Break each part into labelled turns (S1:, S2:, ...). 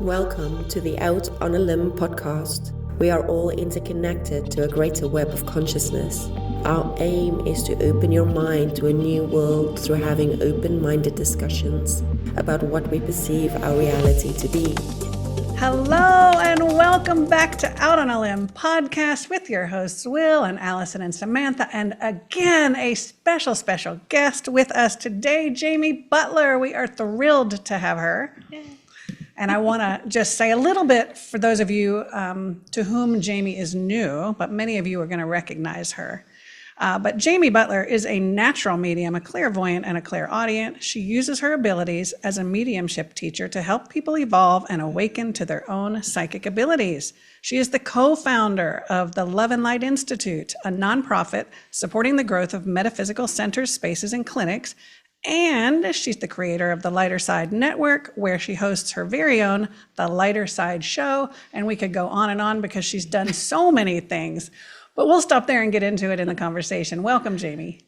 S1: Welcome to the Out on a Limb podcast. We are all interconnected to a greater web of consciousness. Our aim is to open your mind to a new world through having open-minded discussions about what we perceive our reality to be.
S2: Hello and welcome back to Out on a Limb podcast with your hosts Will and Allison and Samantha, and again a special guest with us today, Jamie Butler. We are thrilled to have her. And I want to just say a little bit for those of you to whom Jamie is new, but many of you are going to recognize her. But Jamie Butler is a natural medium, a clairvoyant and a clairaudient. She uses her abilities as a mediumship teacher to help people evolve and awaken to their own psychic abilities. She is the co-founder of the Love and Light Institute, a nonprofit supporting the growth of metaphysical centers, spaces, and clinics. And she's the creator of the Lighter Side Network, where she hosts her very own The Lighter Side Show. And we could go on and on because she's done so many things. But we'll stop there and get into it in the conversation. Welcome, Jamie.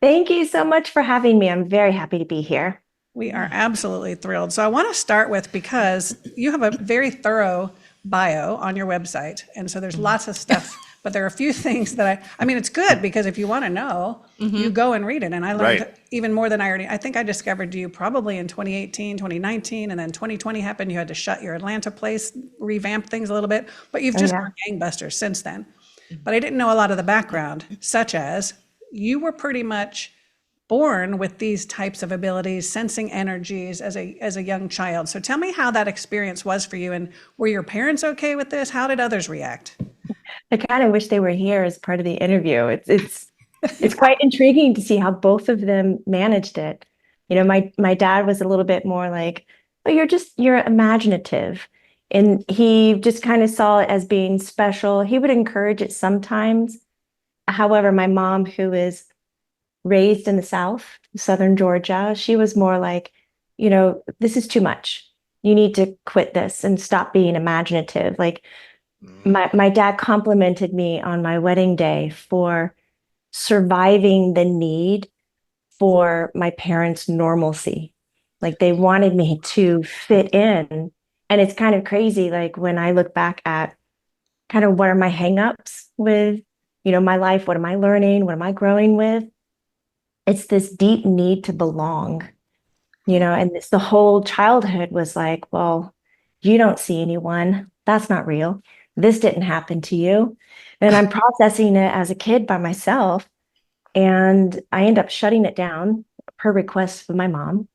S3: Thank you so much for having me. I'm very happy to be here.
S2: We are absolutely thrilled. So I want to start with, because you have a very thorough bio on your website. And so there's lots of stuff, but there are a few things that I mean, it's good because if you want to know, you go and read it. And I learned even more than I think I discovered you probably in 2018, 2019, and then 2020 happened. You had to shut your Atlanta place, revamp things a little bit, but you've just gone gangbusters since then. But I didn't know a lot of the background, such as you were pretty much born with these types of abilities, sensing energies as a young child. So tell me how that experience was for you, and were your parents okay with this? How did others react?
S3: I kind of wish they were here as part of the interview. It's quite intriguing to see how both of them managed it. You know, my dad was a little bit more like, oh, you're imaginative. And he just kind of saw it as being special. He would encourage it sometimes. However, my mom, who is raised in the South, Southern Georgia, she was more like, you know, this is too much. You need to quit this and stop being imaginative. Like my dad complimented me on my wedding day for surviving the need for my parents' normalcy. Like they wanted me to fit in. And it's kind of crazy, like when I look back at kind of what are my hangups with, you know, my life, what am I learning? What am I growing with? It's this deep need to belong, you know, and it's the whole childhood was like, well, you don't see anyone. That's not real. This didn't happen to you. And I'm processing it as a kid by myself. And I end up shutting it down per request of my mom.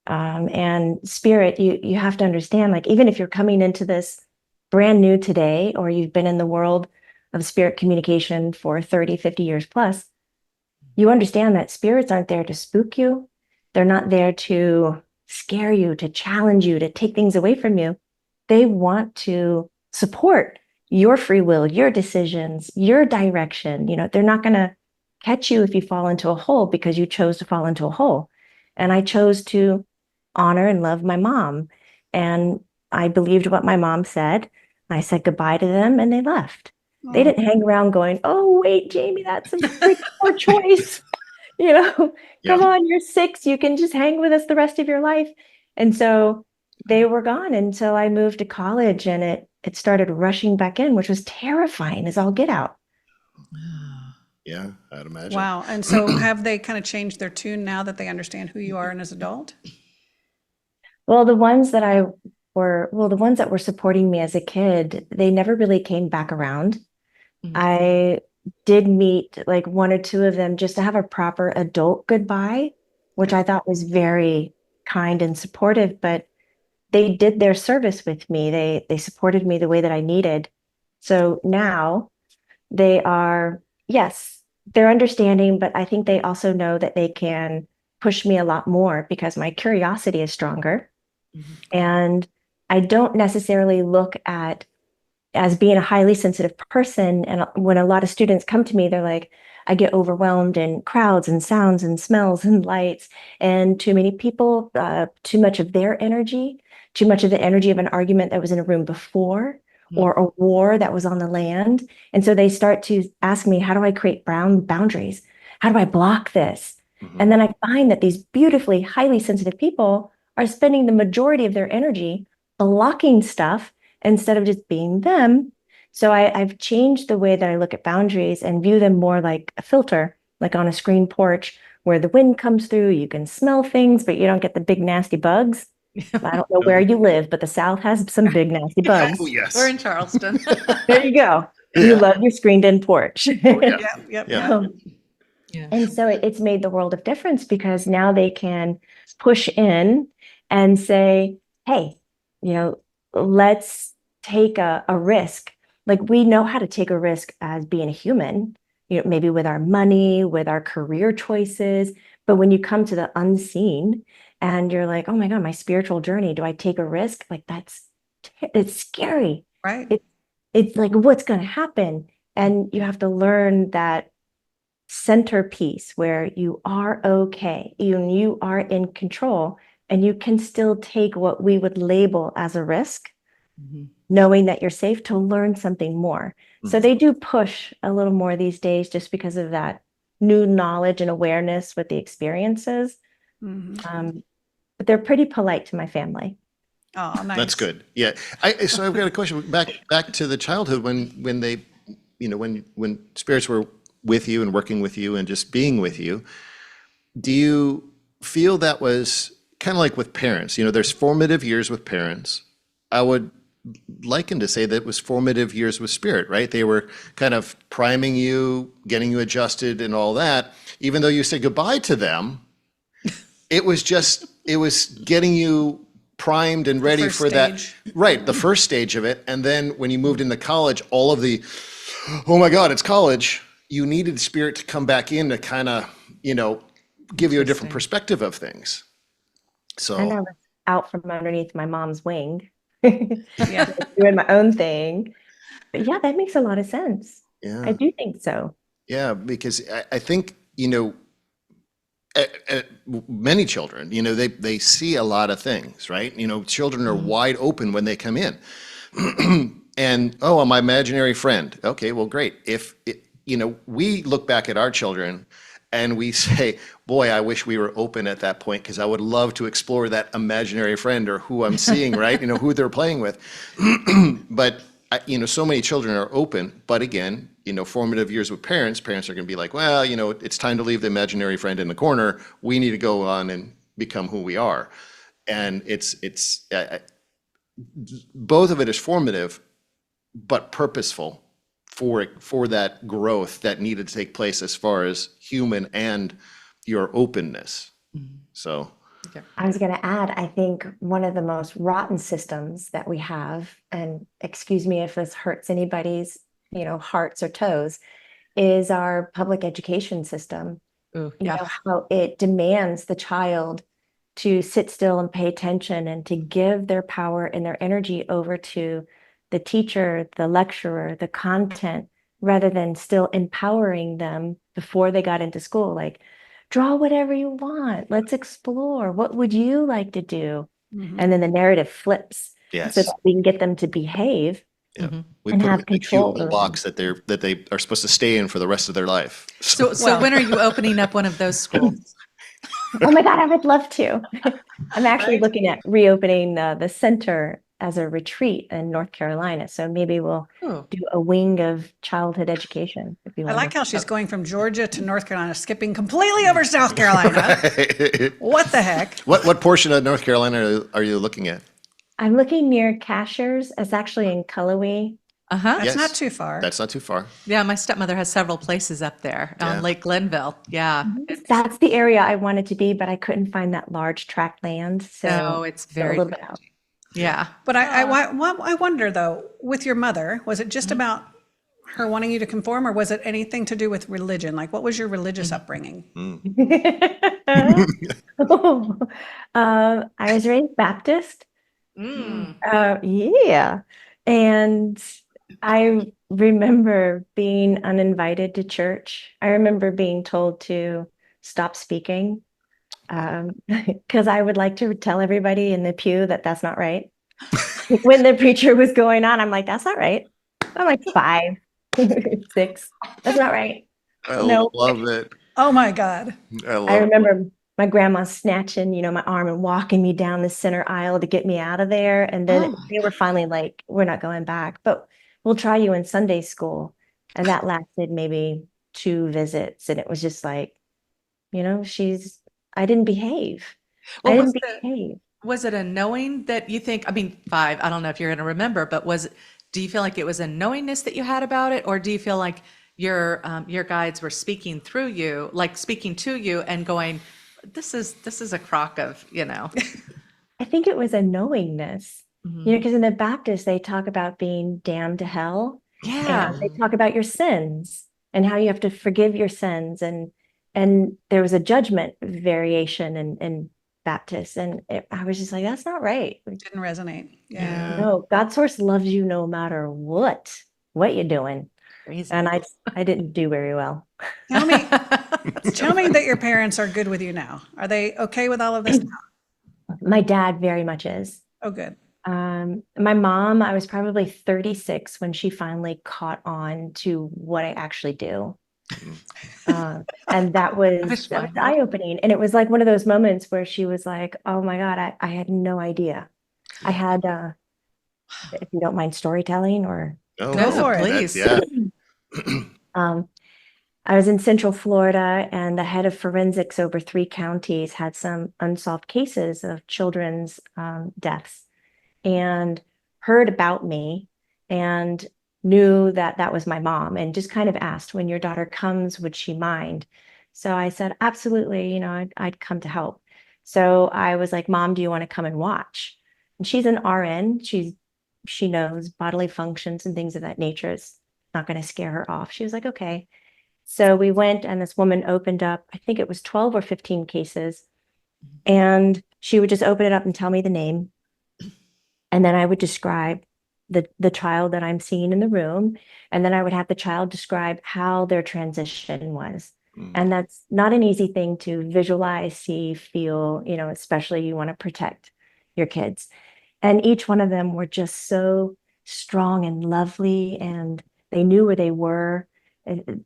S3: And spirit, you have to understand, like, even if you're coming into this brand new today, or you've been in the world of spirit communication for 30, 50 years plus, you understand that spirits aren't there to spook you. They're not there to scare you, to challenge you, to take things away from you. They want to support your free will, your decisions, your direction. You know, they're not going to catch you if you fall into a hole because you chose to fall into a hole. And I chose to honor and love my mom. And I believed what my mom said. I said goodbye to them and they left. They didn't hang around going, oh, wait, Jamie, that's a pretty poor choice. You know, come on, you're 6. You can just hang with us the rest of your life. And so they were gone until I moved to college, and it started rushing back in, which was terrifying as all get out.
S4: Yeah, I'd imagine.
S2: Wow. And so have they kind of changed their tune now that they understand who you are and as an adult?
S3: Well, the ones that were supporting me as a kid, they never really came back around. I did meet like 1 or 2 of them just to have a proper adult goodbye, which I thought was very kind and supportive, but they did their service with me. They supported me the way that I needed. So now they are, yes, they're understanding, but I think they also know that they can push me a lot more because my curiosity is stronger. And I don't necessarily look at as being a highly sensitive person. And when a lot of students come to me, they're like, I get overwhelmed in crowds and sounds and smells and lights and too many people, too much of their energy, too much of the energy of an argument that was in a room before or a war that was on the land. And so they start to ask me, how do I create boundaries? How do I block this? And then I find that these beautifully, highly sensitive people are spending the majority of their energy blocking stuff instead of just being them. So I've changed the way that I look at boundaries and view them more like a filter, like on a screen porch where the wind comes through, you can smell things, but you don't get the big nasty bugs. I don't know where you live, but the South has some big nasty bugs.
S4: Oh, yes.
S5: We're in Charleston.
S3: There you go. You love your screened-in porch.
S4: Oh, yeah.
S2: Yep.
S4: Yeah.
S5: Yeah.
S3: And so it's made the world of difference because now they can push in and say, hey, let's take a risk. Like we know how to take a risk as being a human, maybe with our money, with our career choices. But when you come to the unseen and you're like, oh my God, my spiritual journey, do I take a risk? Like it's scary.
S2: Right.
S3: It's like, what's going to happen? And you have to learn that centerpiece where you are okay, you are in control, and you can still take what we would label as a risk, knowing that you're safe to learn something more. So they do push a little more these days just because of that new knowledge and awareness with the experiences. But they're pretty polite to my family.
S2: Oh, nice.
S4: That's good. Yeah. So I've got a question back to the childhood when they, when spirits were with you and working with you and just being with you. Do you feel that was kind of like with parents? There's formative years with parents. I would liken to say that it was formative years with spirit, right? They were kind of priming you, getting you adjusted and all that. Even though you say goodbye to them, it was getting you primed and ready for that. Right, the first stage of it. And then when you moved into college, all of the, oh my God, it's college. You needed spirit to come back in to kind of, give you a different perspective of things. So.
S3: And I was out from underneath my mom's wing. Yeah, doing my own thing. But yeah, that makes a lot of sense.
S4: Yeah.
S3: I do think so.
S4: Yeah, because I think, many children, they see a lot of things, right? Children are wide open when they come in. And, oh, I'm my imaginary friend. Okay, well, great. We look back at our children and we say, boy, I wish we were open at that point because I would love to explore that imaginary friend or who I'm seeing, right? Who they're playing with. But, so many children are open. But again, formative years with parents are going to be like, well, it's time to leave the imaginary friend in the corner. We need to go on and become who we are. And both of it is formative, but purposeful for that growth that needed to take place as far as human and your openness. So
S3: I was going to add, I think one of the most rotten systems that we have, and excuse me if this hurts anybody's, hearts or toes, is our public education system.
S5: Ooh, yeah.
S3: How it demands the child to sit still and pay attention and to give their power and their energy over to the teacher, the lecturer, the content, rather than still empowering them before they got into school. Like, draw whatever you want. Let's explore. What would you like to do? And then the narrative flips so that we can get them to behave.
S4: Yeah. We
S3: and
S4: put
S3: have
S4: them in the
S3: control
S4: cute box that they are supposed to stay in for the rest of their life.
S5: So when are you opening up one of those schools?
S3: Oh my God, I would love to. I'm actually looking at reopening the center as a retreat in North Carolina. So maybe we'll do a wing of childhood education. If you want.
S2: I like how she's going from Georgia to North Carolina, skipping completely over South Carolina. What the heck?
S4: What portion of North Carolina are you looking at?
S3: I'm looking near Cashers. It's actually in Cullowhee.
S2: That's not too far.
S4: That's not too far.
S5: Yeah, my stepmother has several places up there on Lake Glenville. Yeah.
S3: That's the area I wanted to be, but I couldn't find that large tract land. So
S5: it's very
S3: a little bit out.
S5: Yeah.
S2: But I wonder though, with your mother, was it just about her wanting you to conform, or was it anything to do with religion? Like, what was your religious upbringing?
S3: I was raised Baptist. Yeah. And I remember being uninvited to church. I remember being told to stop speaking because I would like to tell everybody in the pew that that's not right. When the preacher was going on, I'm like, that's not right. I'm like 5, 6. That's not right.
S4: I
S3: No.
S4: love it.
S2: Oh my God.
S4: I love
S3: I remember my grandma snatching, my arm and walking me down the center aisle to get me out of there. And then they were finally like, we're not going back, but we'll try you in Sunday school. And that lasted maybe 2 visits. And it was just like, I didn't behave.
S5: Well,
S3: I didn't behave.
S5: was it a knowing that you think, 5, I don't know if you're going to remember, but do you feel like it was a knowingness that you had about it? Or do you feel like your guides were speaking through you, like speaking to you and going, this is a crock of,
S3: I think it was a knowingness, because in the Baptist, they talk about being damned to hell.
S5: Yeah.
S3: And they talk about your sins and how you have to forgive your sins. And there was a judgment variation in Baptist. And I was just like, that's not right.
S2: It didn't resonate. Yeah.
S3: No, God's source loves you no matter what you're doing.
S5: Crazy.
S3: And I didn't do very well.
S2: Tell me that your parents are good with you now. Are they okay with all of this now?
S3: My dad very much is.
S2: Oh, good.
S3: My mom, I was probably 36 when she finally caught on to what I actually do. And that was eye-opening. And it was like one of those moments where she was like, oh my God, I had no idea. I had, if you don't mind storytelling or.
S2: Go for it.
S5: Please.
S4: Yeah.
S3: I was in Central Florida, and the head of forensics over 3 counties had some unsolved cases of children's deaths, and heard about me and knew that that was my mom, and just kind of asked, when your daughter comes, would she mind? So I said, absolutely, I'd come to help. So I was like, Mom, do you want to come and watch? And she's an RN. She knows bodily functions and things of that nature. It's not going to scare her off. She was like, okay. So we went, and this woman opened up, I think it was 12 or 15 cases, and she would just open it up and tell me the name. And then I would describe the child that I'm seeing in the room. And then I would have the child describe how their transition was. And that's not an easy thing to visualize, see, feel, especially you want to protect your kids. And each one of them were just so strong and lovely, and they knew where they were.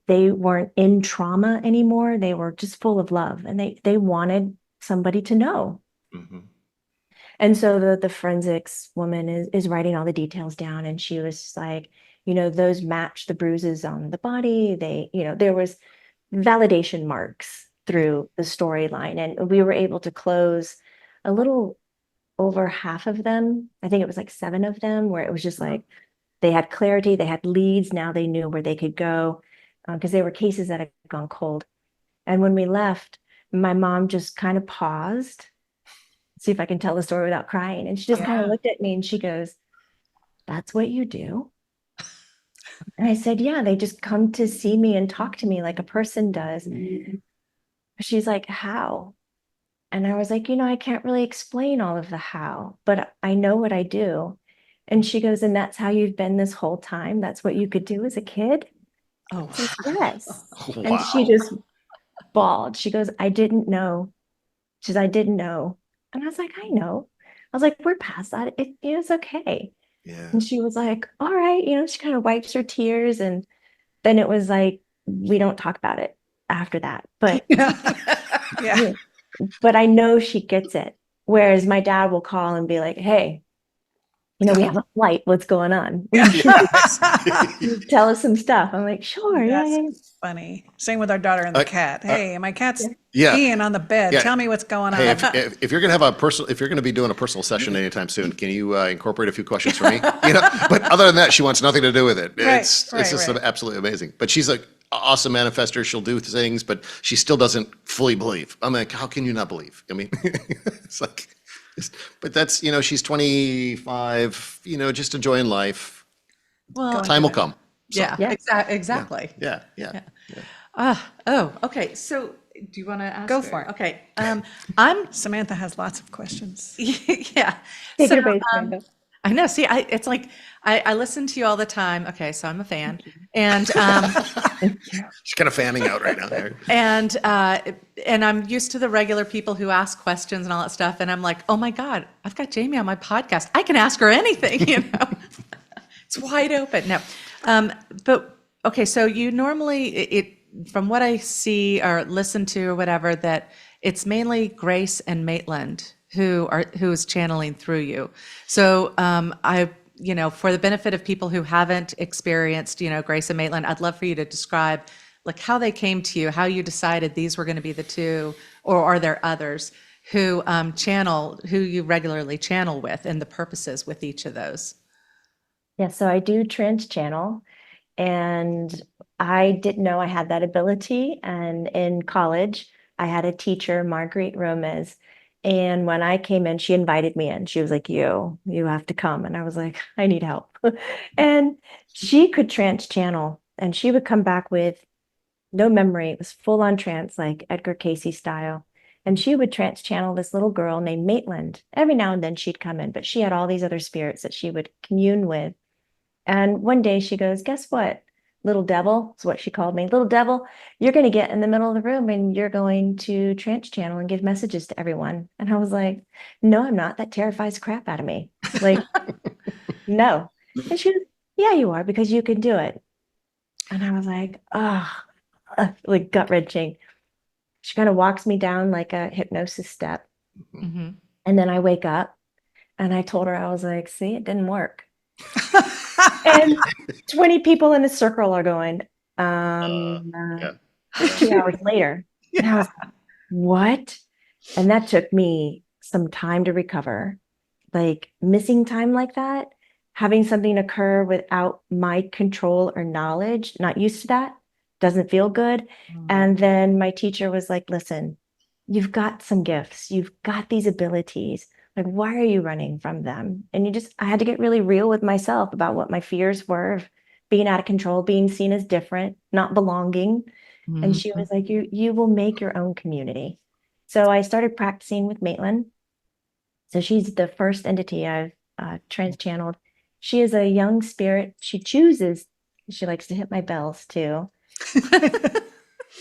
S3: They weren't in trauma anymore. They were just full of love, and they wanted somebody to know. And so the forensics woman is writing all the details down, and she was just like, those match the bruises on the body. There was validation marks through the storyline, and we were able to close a little over half of them. I think it was like 7 of them, where it was just like, they had clarity, they had leads, now they knew where they could go, because they were cases that had gone cold. And when we left, my mom just kind of paused, see if I can tell the story without crying. And she just kind of looked at me and she goes, that's what you do? And I said, yeah, they just come to see me and talk to me like a person does. She's like, how? And I was like, I can't really explain all of the how, but I know what I do. And she goes, and that's how you've been this whole time? That's what you could do as a kid?
S5: Oh,
S3: I said, yes.
S4: Wow.
S3: And she just bawled. She goes, I didn't know. She says, I didn't know. And I was like, I know. I was like, we're past that. It's okay.
S4: Yeah.
S3: And she was like, all right. She kind of wipes her tears. And then it was like, we don't talk about it after that. But
S2: Yeah.
S3: but I know she gets it. Whereas my dad will call and be like, hey, we have a flight. What's going on? Tell us some stuff. I'm like, sure.
S2: That's funny. Same with our daughter and the cat. Hey, my cat's
S4: Yeah.
S2: peeing on the bed.
S4: Yeah.
S2: Tell me what's going on.
S4: Hey, if you're gonna have if you're gonna be doing a personal session anytime soon, can you incorporate a few questions for me? But other than that, she wants nothing to do with it. It's just absolutely amazing. But she's like awesome manifester. She'll do things, but she still doesn't fully believe. I'm like, how can you not believe? I mean, it's like, but that's, she's 25, just enjoying life.
S5: well,
S4: Time will come. So,
S5: yeah, exactly.
S4: Yeah.
S5: Okay. So do you want to ask?
S2: Go for it.
S5: Okay. I'm,
S2: Samantha has lots of questions.
S5: yeah.
S3: Take
S5: So,
S3: your base, Brenda.
S5: I know. See, it's like, I listen to you all the time. Okay. So I'm a fan, and,
S4: she's kind of fanning out right now there.
S5: and I'm used to the regular people who ask questions and all that stuff. And I'm like, oh my God, I've got Jamie on my podcast. I can ask her anything, It's wide open. No. But okay. So you normally, from what I see or listen to or whatever, that it's mainly Grace and Maitland who is channeling through you. So for the benefit of people who haven't experienced, Grace and Maitland, I'd love for you to describe like how they came to you, how you decided these were going to be the two, or are there others who who you regularly channel with, and the purposes with each of those?
S3: Yeah, so I do trance channel, and I didn't know I had that ability. And in college, I had a teacher, Marguerite Romez. And when I came in, she invited me in. She was like, you have to come. And I was like, I need help. And she could trance channel, and she would come back with no memory. It was full on trance, like Edgar Cayce style. And she would trance channel this little girl named Maitland. Every now and then she'd come in, but she had all these other spirits that she would commune with. And one day she goes, guess what? Little devil is what she called me. Little devil, you're going to get in the middle of the room and you're going to trance channel and give messages to everyone. And I was like, no, I'm not. That terrifies the crap out of me. Like, no. And she was, yeah, you are, because you can do it. And I was like, like gut wrenching. She kind of walks me down like a hypnosis step.
S5: Mm-hmm.
S3: And then I wake up and I told her, I was like, see, it didn't work. And 20 people in a circle are going,
S4: Yeah.
S3: 2 hours later. And I was like, what? And that took me some time to recover. Like missing time like that, having something occur without my control or knowledge, not used to that, doesn't feel good. And then my teacher was like, listen, you've got some gifts, you've got these abilities. Like, why are you running from them? And I had to get really real with myself about what my fears were of being out of control, being seen as different, not belonging. And she was like, you will make your own community. So I started practicing with Maitland. So she's the first entity I've trance channeled. She is a young spirit. She likes to hit my bells too.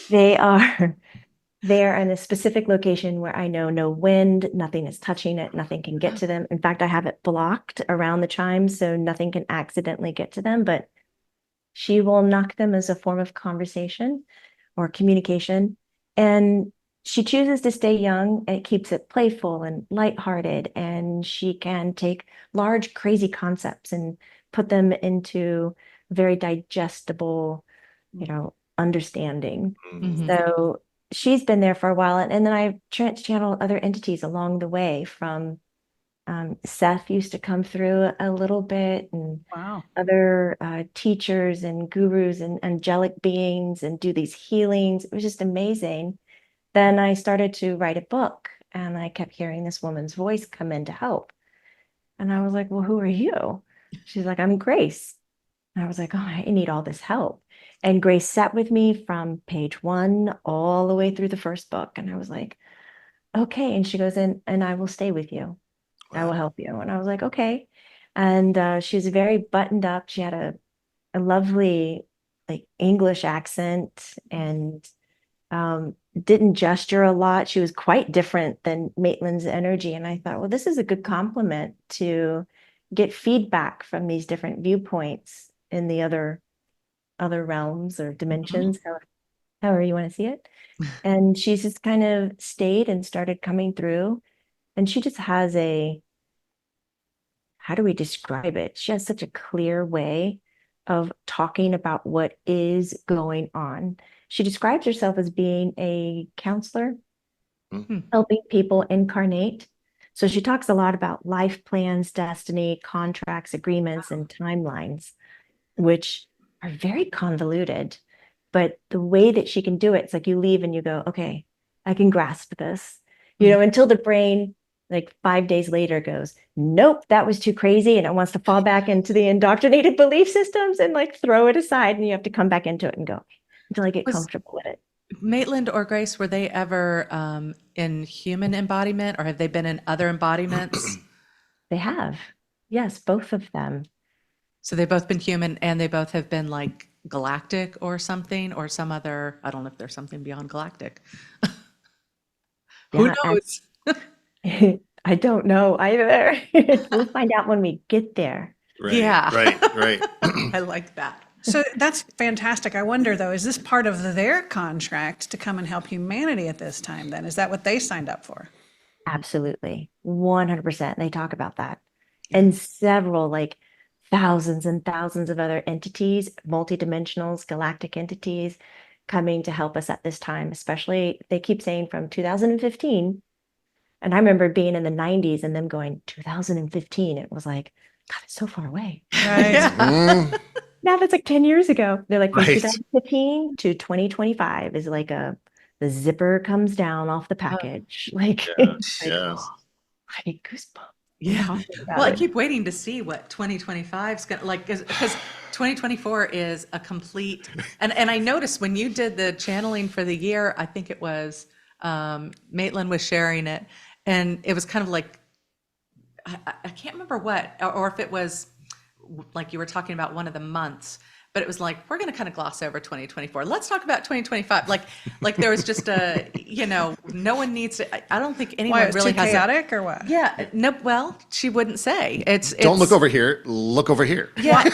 S3: They are in a specific location where I know no wind, nothing is touching it, nothing can get to them. In fact, I have it blocked around the chimes so nothing can accidentally get to them, but she will knock them as a form of conversation or communication. And she chooses to stay young, and it keeps it playful and lighthearted. And she can take large, crazy concepts and put them into very digestible, understanding.
S5: Mm-hmm.
S3: So she's been there for a while. And then I've trance channeled other entities along the way from Seth used to come through a little bit, and
S2: Wow.
S3: other teachers and gurus and angelic beings, and do these healings. It was just amazing. Then I started to write a book, and I kept hearing this woman's voice come in to help. And I was like, well, who are you? She's like, I'm Grace. And I was like, oh, I need all this help. And Grace sat with me from page 1 all the way through the first book. And I was like, okay. And she goes in, and I will stay with you. I will help you. And I was like, okay. And she was very buttoned up. She had a lovely like English accent, and didn't gesture a lot. She was quite different than Maitland's energy. And I thought, well, this is a good compliment to get feedback from these different viewpoints in the other realms or dimensions, however you want to see it. And she's just kind of stayed and started coming through. And she just has how do we describe it? She has such a clear way of talking about what is going on. She describes herself as being a counselor, helping people incarnate. So she talks a lot about life plans, destiny, contracts, agreements, and timelines, which are very convoluted. But the way that she can do it, it's like you leave and you go, okay, I can grasp this, until the brain, like 5 days later, goes, nope, that was too crazy. And it wants to fall back into the indoctrinated belief systems and like throw it aside. And you have to come back into it and go until I get comfortable with it.
S5: Maitland or Grace, were they ever in human embodiment, or have they been in other embodiments?
S3: They have. Yes, both of them.
S5: So they've both been human, and they both have been like galactic or something, or some other, I don't know if there's something beyond galactic. Who
S3: Yeah,
S5: knows?
S3: I don't know either. We'll find out when we get there.
S4: Right,
S5: Yeah.
S4: right.
S5: I like that.
S2: So that's fantastic. I wonder though, is this part of their contract to come and help humanity at this time then? Is that what they signed up for?
S3: Absolutely. 100%. They talk about that. And several, like thousands and thousands of other entities, multidimensionals, galactic entities coming to help us at this time, especially they keep saying from 2015. And I remember being in the 90s and them going 2015. It was like, God, it's so far away.
S2: Right.
S4: Mm,
S3: Now that's like 10 years ago. They're like from
S4: Right.
S3: 2015 to 2025 is like the zipper comes down off the package. Like, it's like,
S4: yeah.
S3: I need goosebumps.
S5: Yeah.
S3: Talking about
S5: Well, I
S3: it.
S5: keep waiting to see what 2025 is going to like, because 2024 is a complete, and I noticed when you did the channeling for the year, I think it was Maitland was sharing it, and it was kind of like, I can't remember what, or if it was like you were talking about one of the months, but it was like, we're going to kind of gloss over 2024. Let's talk about 2025. Like there was just no one needs to, I don't think anyone
S2: Why, it was
S5: really
S2: too
S5: has
S2: chaotic or what?
S5: yeah, no, well, she wouldn't say.
S4: Don't look over here. Look over here.
S5: Yeah.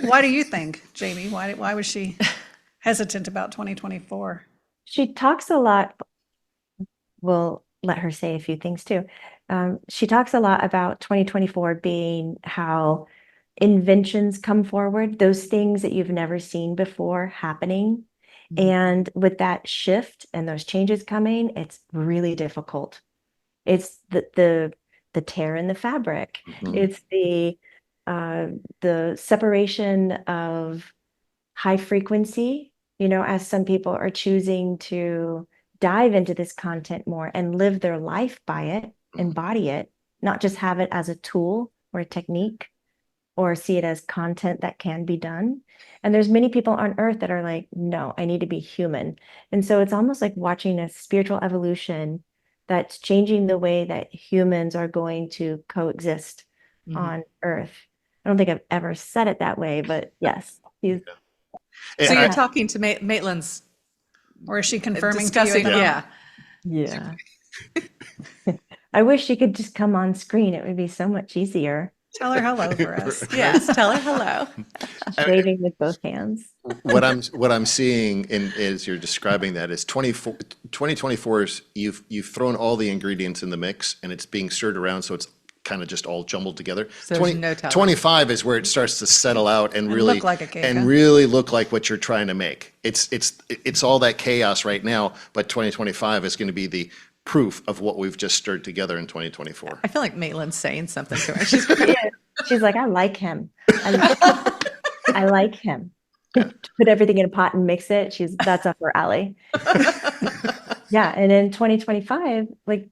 S2: Why do you think, Jamie? Why was she hesitant about 2024?
S3: She talks a lot. We'll let her say a few things too. She talks a lot about 2024 being how inventions come forward, those things that you've never seen before happening. And with that shift and those changes coming, it's really difficult. It's the tear in the fabric.
S4: Mhm.
S3: It's the separation of high frequency, as some people are choosing to dive into this content more and live their life by it, embody it, not just have it as a tool or a technique or see it as content that can be done. And there's many people on earth that are like, no, I need to be human. And so it's almost like watching a spiritual evolution that's changing the way that humans are going to coexist on earth. I don't think I've ever said it that way, but yes.
S5: So
S4: And
S5: you're
S4: I-
S5: talking to Maitland's
S2: Or is she confirming to you?
S5: discussing,
S2: that-
S5: yeah.
S3: Yeah. I wish she could just come on screen. It would be so much easier.
S2: Tell her hello for us.
S5: Yes, tell her hello.
S3: Waving with both hands.
S4: what I'm seeing as you're describing that is 2024 is you've thrown all the ingredients in the mix and it's being stirred around, so it's kind of just all jumbled together.
S5: So there's no telling.
S4: 25 is where it starts to settle out and really
S2: look like a cake,
S4: and
S2: huh?
S4: really look like what you're trying to make. It's all that chaos right now, but 2025 is going to be the proof of what we've just stirred together in 2024.
S5: I feel like Maitland's saying something to her. She's
S3: She's like, I like him. I like him. Put everything in a pot and mix it. That's up her alley. Yeah. And in 2025, like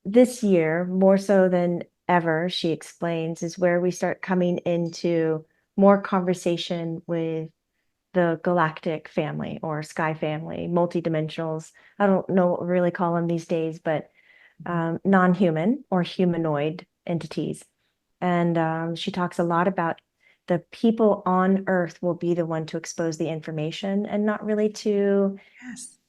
S3: this year, more so than ever, she explains, is where we start coming into more conversation with the galactic family or sky family, multidimensionals. I don't know what we really call them these days, but non-human or humanoid entities. And she talks a lot about the people on Earth will be the one to expose the information and not really to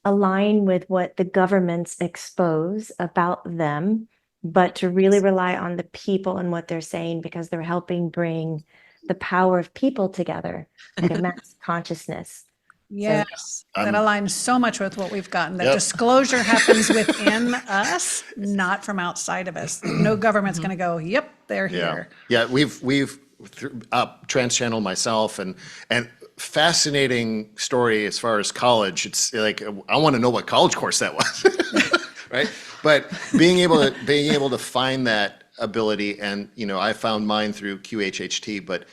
S3: align with what the governments expose about them, but to really rely on the people and what they're saying, because they're helping bring the power of people together, like a mass consciousness.
S2: Yes, that aligns so much with what we've gotten. That
S4: Yep.
S2: disclosure happens within us, not from outside of us. No government's going to go, yep, they're here.
S4: Yeah, we've trans channeled myself and fascinating story as far as college. It's like I want to know what college course that was, right? But being able to find that ability, and I found mine through QHHT, but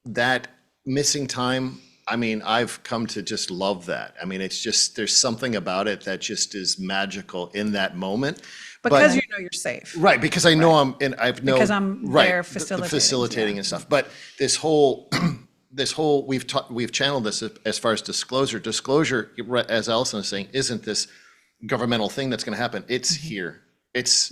S4: that missing time. I mean, I've come to just love that. I mean, it's just, there's something about it that just is magical in that moment.
S2: Because you're safe.
S4: Right, because I know
S2: Because I'm there facilitating,
S4: facilitating and stuff. But this whole we've channeled this as far as disclosure. Disclosure, as Allison was saying, isn't this governmental thing that's going to happen. It's here. It's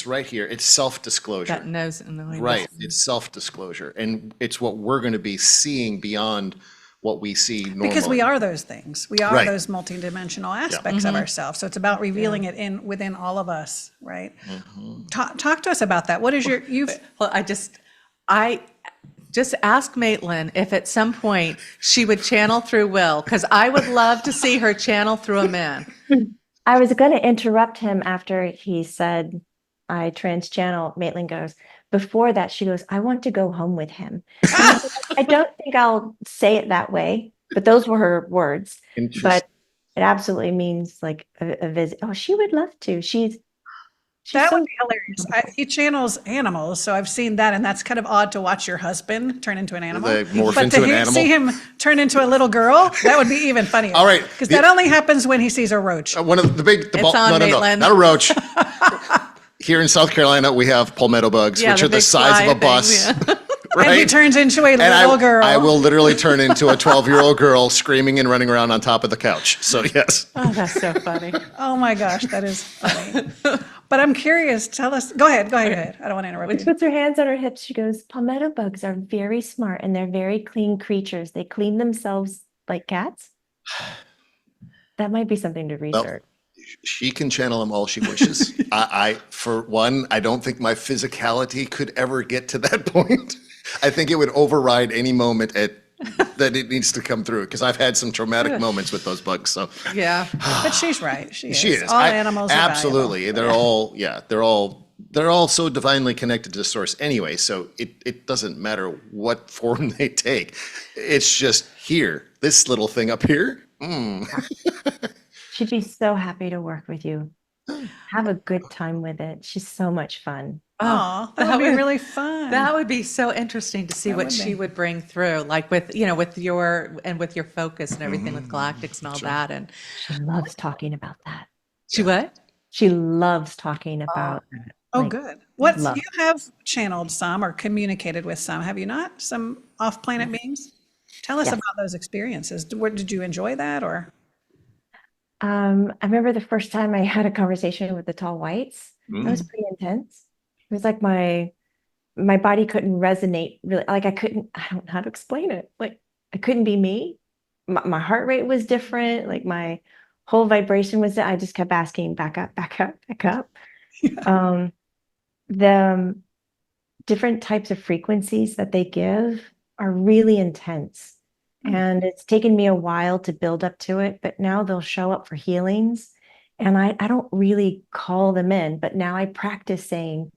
S4: right here. It's self-disclosure.
S5: that knows in the way.
S4: Right. It's self-disclosure, and it's what we're going to be seeing beyond what we see normally.
S2: Because we are those things. We are
S4: Right.
S2: those multidimensional aspects of ourselves. So it's about revealing it within all of us, right? Talk to us about that. What is you've
S5: Well, Just ask Maitland if at some point she would channel through Will, because I would love to see her channel through a man.
S3: I was going to interrupt him after he said, I trans channel. Maitland goes, before that, she goes, I want to go home with him. And I don't think I'll say it that way, but those were her words. But it absolutely means like a visit. Oh, she would love to. She's
S2: That
S3: so
S2: would be hilarious. He channels animals, so I've seen that, and that's kind of odd to watch your husband turn into an animal.
S4: They morph
S2: But
S4: into
S2: to
S4: an animal.
S2: see him turn into a little girl, that would be even funnier.
S4: All right.
S2: Because that only happens when he sees a roach.
S4: One of the big,
S5: It's on,
S4: no,
S5: Maitland.
S4: not a roach. Here in South Carolina, we have palmetto bugs,
S5: Yeah,
S4: which
S5: the
S4: are the
S5: big
S4: size of a
S5: fly
S4: bus.
S5: things, yeah.
S4: Right?
S2: And he turns into a little girl.
S4: I will literally turn into a 12-year-old girl screaming and running around on top of the couch. So yes.
S5: Oh, that's so funny.
S2: Oh my gosh, that is funny. But I'm curious. Tell us. Go ahead. I don't want to interrupt
S3: She
S2: you.
S3: puts her hands on her hips. She goes, palmetto bugs are very smart and they're very clean creatures. They clean themselves like cats. That might be something to research.
S4: She can channel them all she wishes. I, for one, I don't think my physicality could ever get to that point. I think it would override any moment that it needs to come through, because I've had some traumatic moments with those bugs. So
S5: Yeah.
S2: But she's right. She is. All
S4: I-
S2: animals are
S4: absolutely.
S2: valuable.
S4: They're all so divinely connected to source anyway. So it doesn't matter what form they take. It's just here, this little thing up here.
S3: She'd be so happy to work with you. Have a good time with it. She's so much fun.
S2: Aw, that would be really fun.
S5: That would be so interesting to see
S2: That
S5: what
S2: would
S5: she
S2: be.
S5: would bring through, like with your focus and everything with galactics and all that. And
S3: She loves talking about that.
S5: she what?
S3: She loves talking about that.
S2: Oh,
S3: Like,
S2: good. What
S3: love.
S2: you have channeled some or communicated with some, have you not? Some off-planet beings? Tell us
S3: Yes.
S2: about those experiences. Did you enjoy that, or?
S3: I remember the first time I had a conversation with the tall whites. That was pretty intense. It was like my body couldn't resonate really. Like I don't know how to explain it. Like I couldn't be me. My heart rate was different. Like my whole vibration was, I just kept asking, back up, back up, back up. The different types of frequencies that they give are really intense. And it's taken me a while to build up to it, but now they'll show up for healings. And I don't really call them in, but now I practice saying,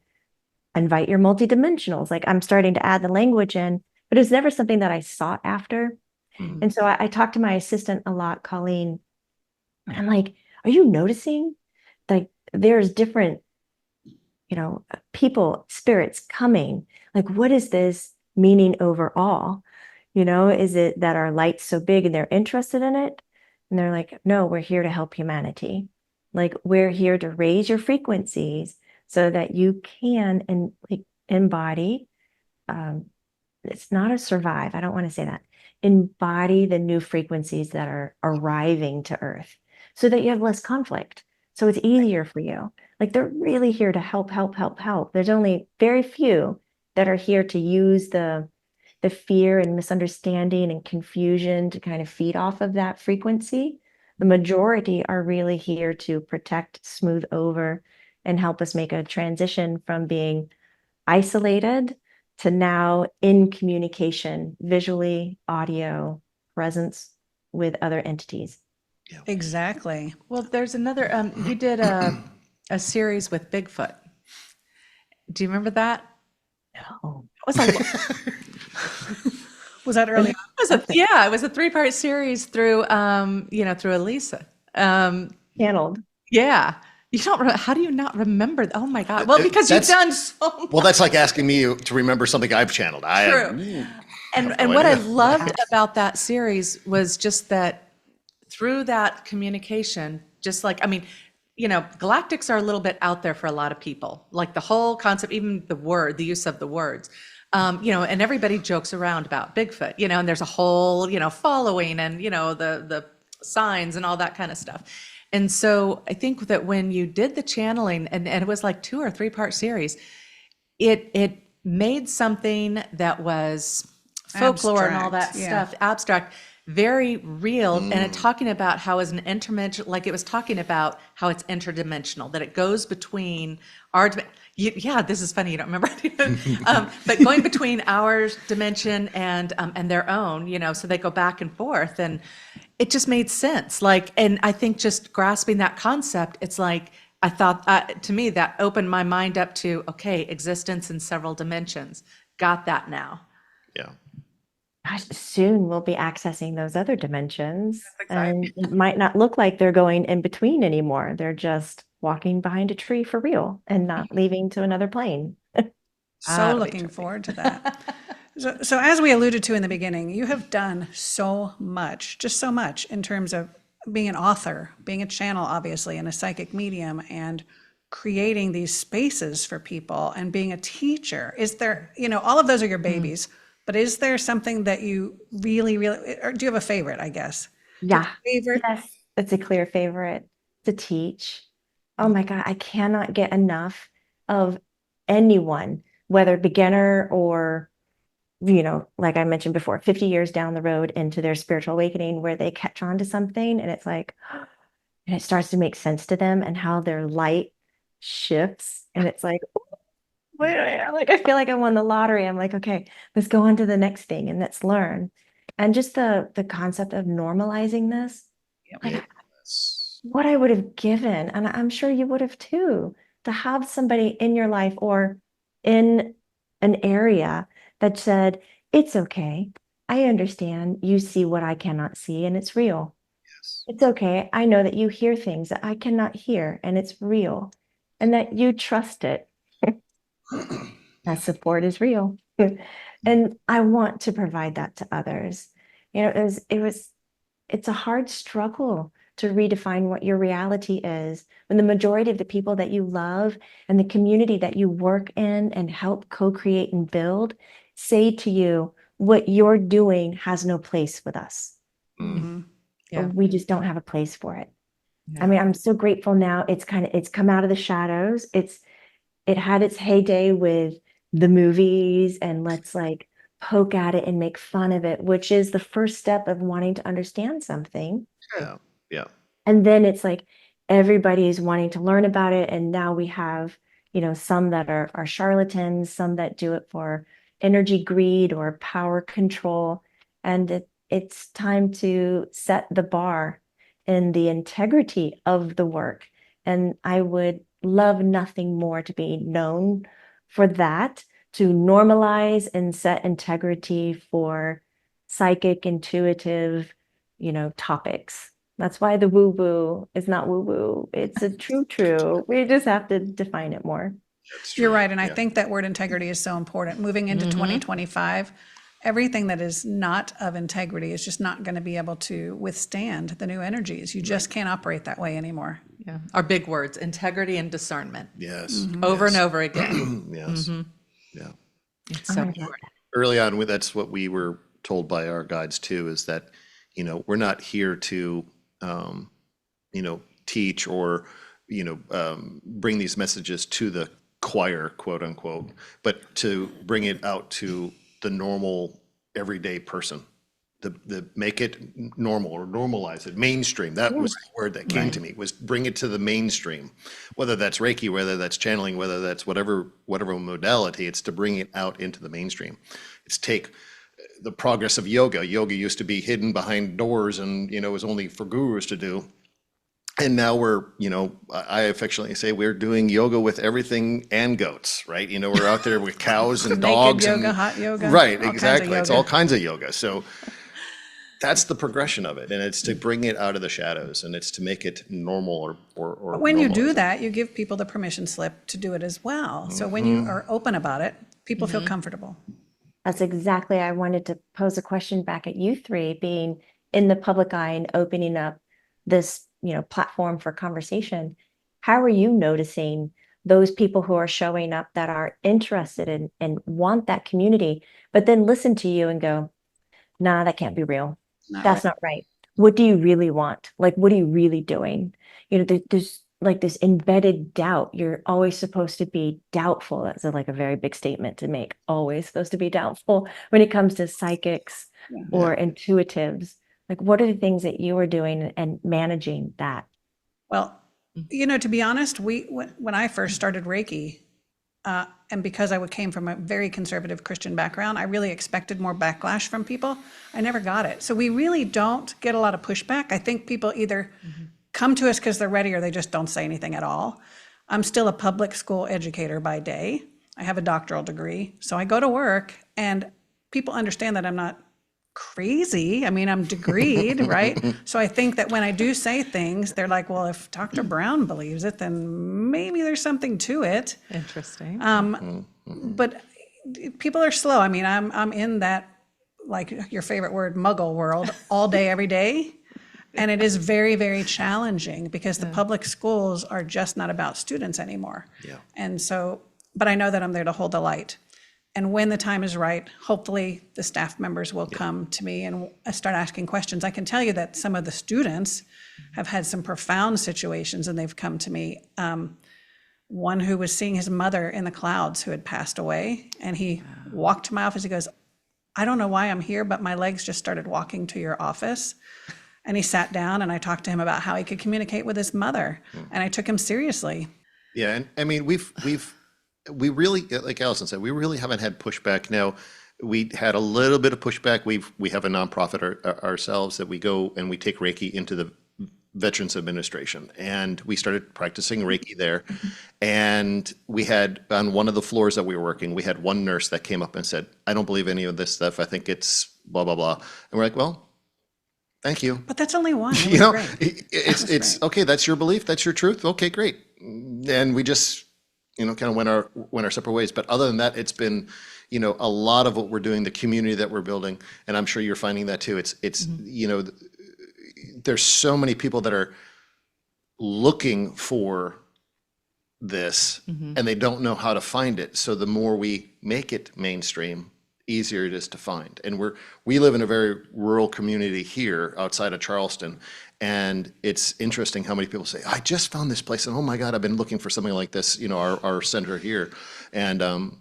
S3: invite your multidimensionals. Like I'm starting to add the language in, but it's never something that I sought after. And so I talked to my assistant a lot, Colleen. I'm like, are you noticing like there's different, people, spirits coming? Like, what is this meaning overall? Is it that our light's so big and they're interested in it? And they're like, no, we're here to help humanity. Like, we're here to raise your frequencies so that you can embody. It's not a survive. I don't want to say that. Embody the new frequencies that are arriving to Earth so that you have less conflict. So it's easier for you. Like, they're really here to help. There's only very few that are here to use the fear and misunderstanding and confusion to kind of feed off of that frequency. The majority are really here to protect, smooth over, and help us make a transition from being isolated to now in communication, visually, audio, presence with other entities.
S2: Exactly.
S5: Well, there's another, you did a series with Bigfoot. Do you remember that?
S3: Oh,
S5: It was a,
S2: Was that early?
S5: it was a 3-part series through, through Elisa.
S3: channeled.
S5: Yeah. You don't, how do you not remember? Oh my God. Well, because you've done so much.
S4: Well, that's like asking me to remember something I've channeled.
S5: True. And
S4: no
S5: what I
S4: idea.
S5: loved about that series was just that through that communication, just like, galactics are a little bit out there for a lot of people. Like the whole concept, even the use of the words, and everybody jokes around about Bigfoot, and there's a whole, following and, the signs and all that kind of stuff. And so I think that when you did the channeling, and it was like 2 or 3-part series, it made something that was folklore and all that
S2: Abstract, yeah.
S5: stuff, abstract, very real. And it talking about how as an interdimensional, like it was talking about how it's interdimensional, that it goes between our, Yeah, this is funny. You don't remember. But going between our dimension and their own, so they go back and forth, and it just made sense. Like, and I think just grasping that concept, it's like I thought to me that opened my mind up to okay, existence in several dimensions. Got that now.
S4: Yeah.
S3: Gosh, soon we'll be accessing those other dimensions, and it might not look like they're going in between anymore. They're just walking behind a tree for real and not leaving to another plane.
S2: So looking forward to that. So as we alluded to in the beginning, you have done so much, just so much in terms of being an author, being a channel, obviously, and a psychic medium, and creating these spaces for people and being a teacher. Is there, all of those are your babies, but is there something that you really, or do you have a favorite, I guess?
S3: Yeah.
S2: Favorite?
S3: Yes, it's a clear favorite to teach. Oh my God, I cannot get enough of anyone, whether beginner or, like I mentioned before, 50 years down the road into their spiritual awakening where they catch on to something and it's like, and it starts to make sense to them and how their light shifts. And it's like, like I feel like I won the lottery. I'm like, okay, let's go on to the next thing and let's learn. And just the concept of normalizing this, like what I would have given, and I'm sure you would have too, to have somebody in your life or in an area that said, it's okay. I understand you see what I cannot see and it's real.
S4: Yes.
S3: It's okay. I know that you hear things that I cannot hear and it's real and that you trust it. That support is real. And I want to provide that to others. It's a hard struggle to redefine what your reality is when the majority of the people that you love and the community that you work in and help co-create and build say to you, what you're doing has no place with us.
S2: Mm-hmm.
S5: Yeah.
S3: We just don't have a place for it.
S5: Yeah.
S3: I mean, I'm so grateful now. It's come out of the shadows. It had its heyday with the movies and let's like poke at it and make fun of it, which is the first step of wanting to understand something.
S4: Yeah. Yeah.
S3: And then it's like everybody is wanting to learn about it. And now we have, some that are charlatans, some that do it for energy greed or power control. And it's time to set the bar in the integrity of the work. And I would love nothing more to be known for that, to normalize and set integrity for psychic, intuitive, topics. That's why the woo-woo is not woo-woo. It's a true. We just have to define it more.
S2: You're right. And I think that word integrity is so important. Moving into 2025, everything that is not of integrity is just not going to be able to withstand the new energies. You just can't operate that way anymore.
S5: Yeah. Our big words, integrity and discernment.
S4: Yes.
S5: Over and over again.
S4: Yes. Yeah.
S5: It's so
S3: I
S5: important.
S4: Early on, that's what we were told by our guides too, is that, we're not here to, teach or, bring these messages to the choir, quote unquote, but to bring it out to the normal everyday person, the make it normal or normalize it, mainstream. That was the word that came to me, was bring it to the mainstream, whether that's Reiki, whether that's channeling, whether that's whatever modality, it's to bring it out into the mainstream. It's take the progress of yoga. Yoga used to be hidden behind doors and, it was only for gurus to do. And now we're, I affectionately say we're doing yoga with everything and goats, right? We're out there with cows and dogs.
S2: Naked yoga,
S4: and,
S2: hot yoga.
S4: right,
S2: all
S4: exactly.
S2: kinds of
S4: It's
S2: yoga.
S4: all kinds of yoga. So that's the progression of it. And it's to bring it out of the shadows and it's to make it normal or
S2: But when you do
S4: normalize it.
S2: that, you give people the permission slip to do it as well. So when you are open about it, people feel comfortable.
S3: That's exactly, I wanted to pose a question back at you three, being in the public eye and opening up this, platform for conversation. How are you noticing those people who are showing up that are interested in and want that community, but then listen to you and go, nah, that can't be real. That's not right. What do you really want? Like, what are you really doing? There's like this embedded doubt. You're always supposed to be doubtful. That's like a very big statement to make. Always supposed to be doubtful when it comes to psychics or intuitives. Like, what are the things that you are doing and managing that?
S2: Well, to be honest, when I first started Reiki, And because came from a very conservative Christian background, I really expected more backlash from people. I never got it. So we really don't get a lot of pushback. I think people either come to us because they're ready or they just don't say anything at all. I'm still a public school educator by day. I have a doctoral degree. So I go to work and people understand that I'm not crazy. I mean, I'm degreed, right? So I think that when I do say things, they're like, well, if Dr. Brown believes it, then maybe there's something to it.
S5: Interesting.
S2: But people are slow. I mean, I'm in that, like your favorite word, muggle world all day, every day. And it is very, very challenging because the public schools are just not about students anymore.
S4: Yeah.
S2: And so, but I know that I'm there to hold the light. And when the time is right, hopefully the staff members will come to me and start asking questions. I can tell you that some of the students have had some profound situations and they've come to me. One who was seeing his mother in the clouds who had passed away. And he walked to my office. He goes, I don't know why I'm here, but my legs just started walking to your office. And he sat down and I talked to him about how he could communicate with his mother. And I took him seriously.
S4: Yeah, and I mean, we really, like Allison said, we really haven't had pushback. Now, we had a little bit of pushback. We have a nonprofit ourselves that we go and we take Reiki into the Veterans Administration, and we started practicing Reiki there. And we had, on one of the floors that we were working, we had one nurse that came up and said, I don't believe any of this stuff. I think it's blah, blah, blah. And we're like, well, thank you.
S2: But that's only one.
S4: You know, it's okay. That's your belief. That's your truth. Okay, great. And we just, kind of went our separate ways. But other than that, it's been, a lot of what we're doing, the community that we're building, and I'm sure you're finding that too. It's there's so many people that are looking for this and they don't know how to find it. So the more we make it mainstream, easier it is to find. And we live in a very rural community here outside of Charleston. And it's interesting how many people say, I just found this place and oh my God, I've been looking for something like this, our center here. And,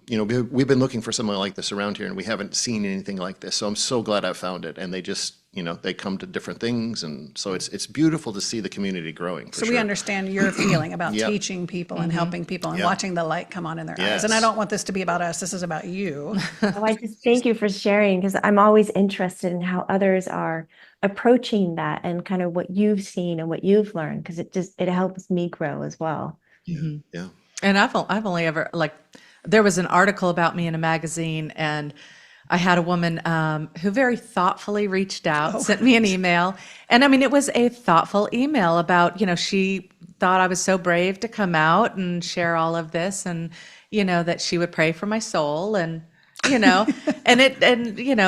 S4: we've been looking for something like this around here and we haven't seen anything like this. So I'm so glad I found it. And they just, they come to different things. And so it's beautiful to see the community growing.
S2: So we understand your feeling about
S4: Yep.
S2: teaching people and helping people and
S4: Yep.
S2: watching the light come on in their eyes.
S4: Yes.
S2: And I don't want this to be about us. This is about you.
S3: Oh, I just thank you for sharing because I'm always interested in how others are approaching that and kind of what you've seen and what you've learned because it helps me grow as well.
S4: Yeah.
S5: And I've only ever, there was an article about me in a magazine, and I had a woman who very thoughtfully reached out, sent me an email. And I mean, it was a thoughtful email about, she thought I was so brave to come out and share all of this and, that she would pray for my soul and, and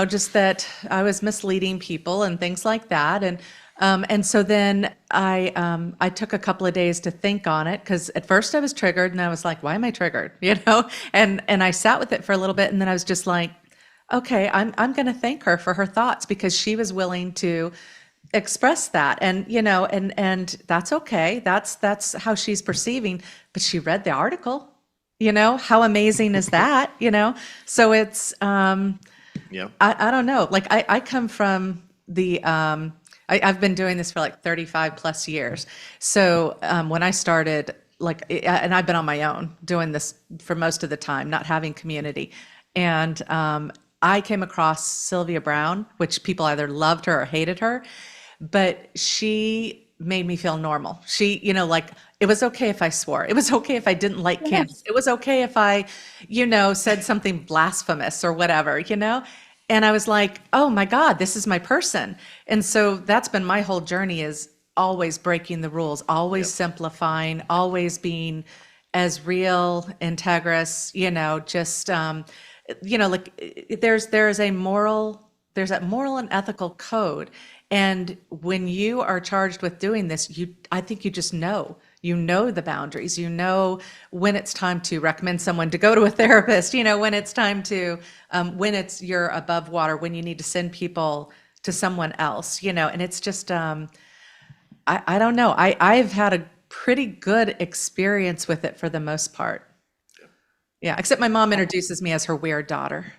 S5: just that I was misleading people and things like that. And so then I took a couple of days to think on it because at first I was triggered and I was like, why am I triggered? And I sat with it for a little bit and then I was just like, okay, I'm going to thank her for her thoughts because she was willing to express that. And, and that's okay. That's how she's perceiving, but she read the article, how amazing is that, So it's,
S4: Yeah.
S5: I don't know. I come from the, I've been doing this for 35 plus years. So when I started, and I've been on my own doing this for most of the time, not having community. And I came across Sylvia Brown, which people either loved her or hated her, but she made me feel normal. She, it was okay if I swore. It was okay if I didn't light candles. It was okay if I, said something blasphemous or whatever, And I was like, oh my God, this is my person. And so that's been my whole journey is always breaking the rules, always simplifying, always being as real, integrous, there's that moral and ethical code. And when you are charged with doing this, I think you just know. You know the boundaries, when it's time to recommend someone to go to a therapist, when it's time to, when you're above water, when you need to send people to someone else, and it's just, I don't know. I've had a pretty good experience with it for the most part. Yeah, except my mom introduces me as her weird daughter.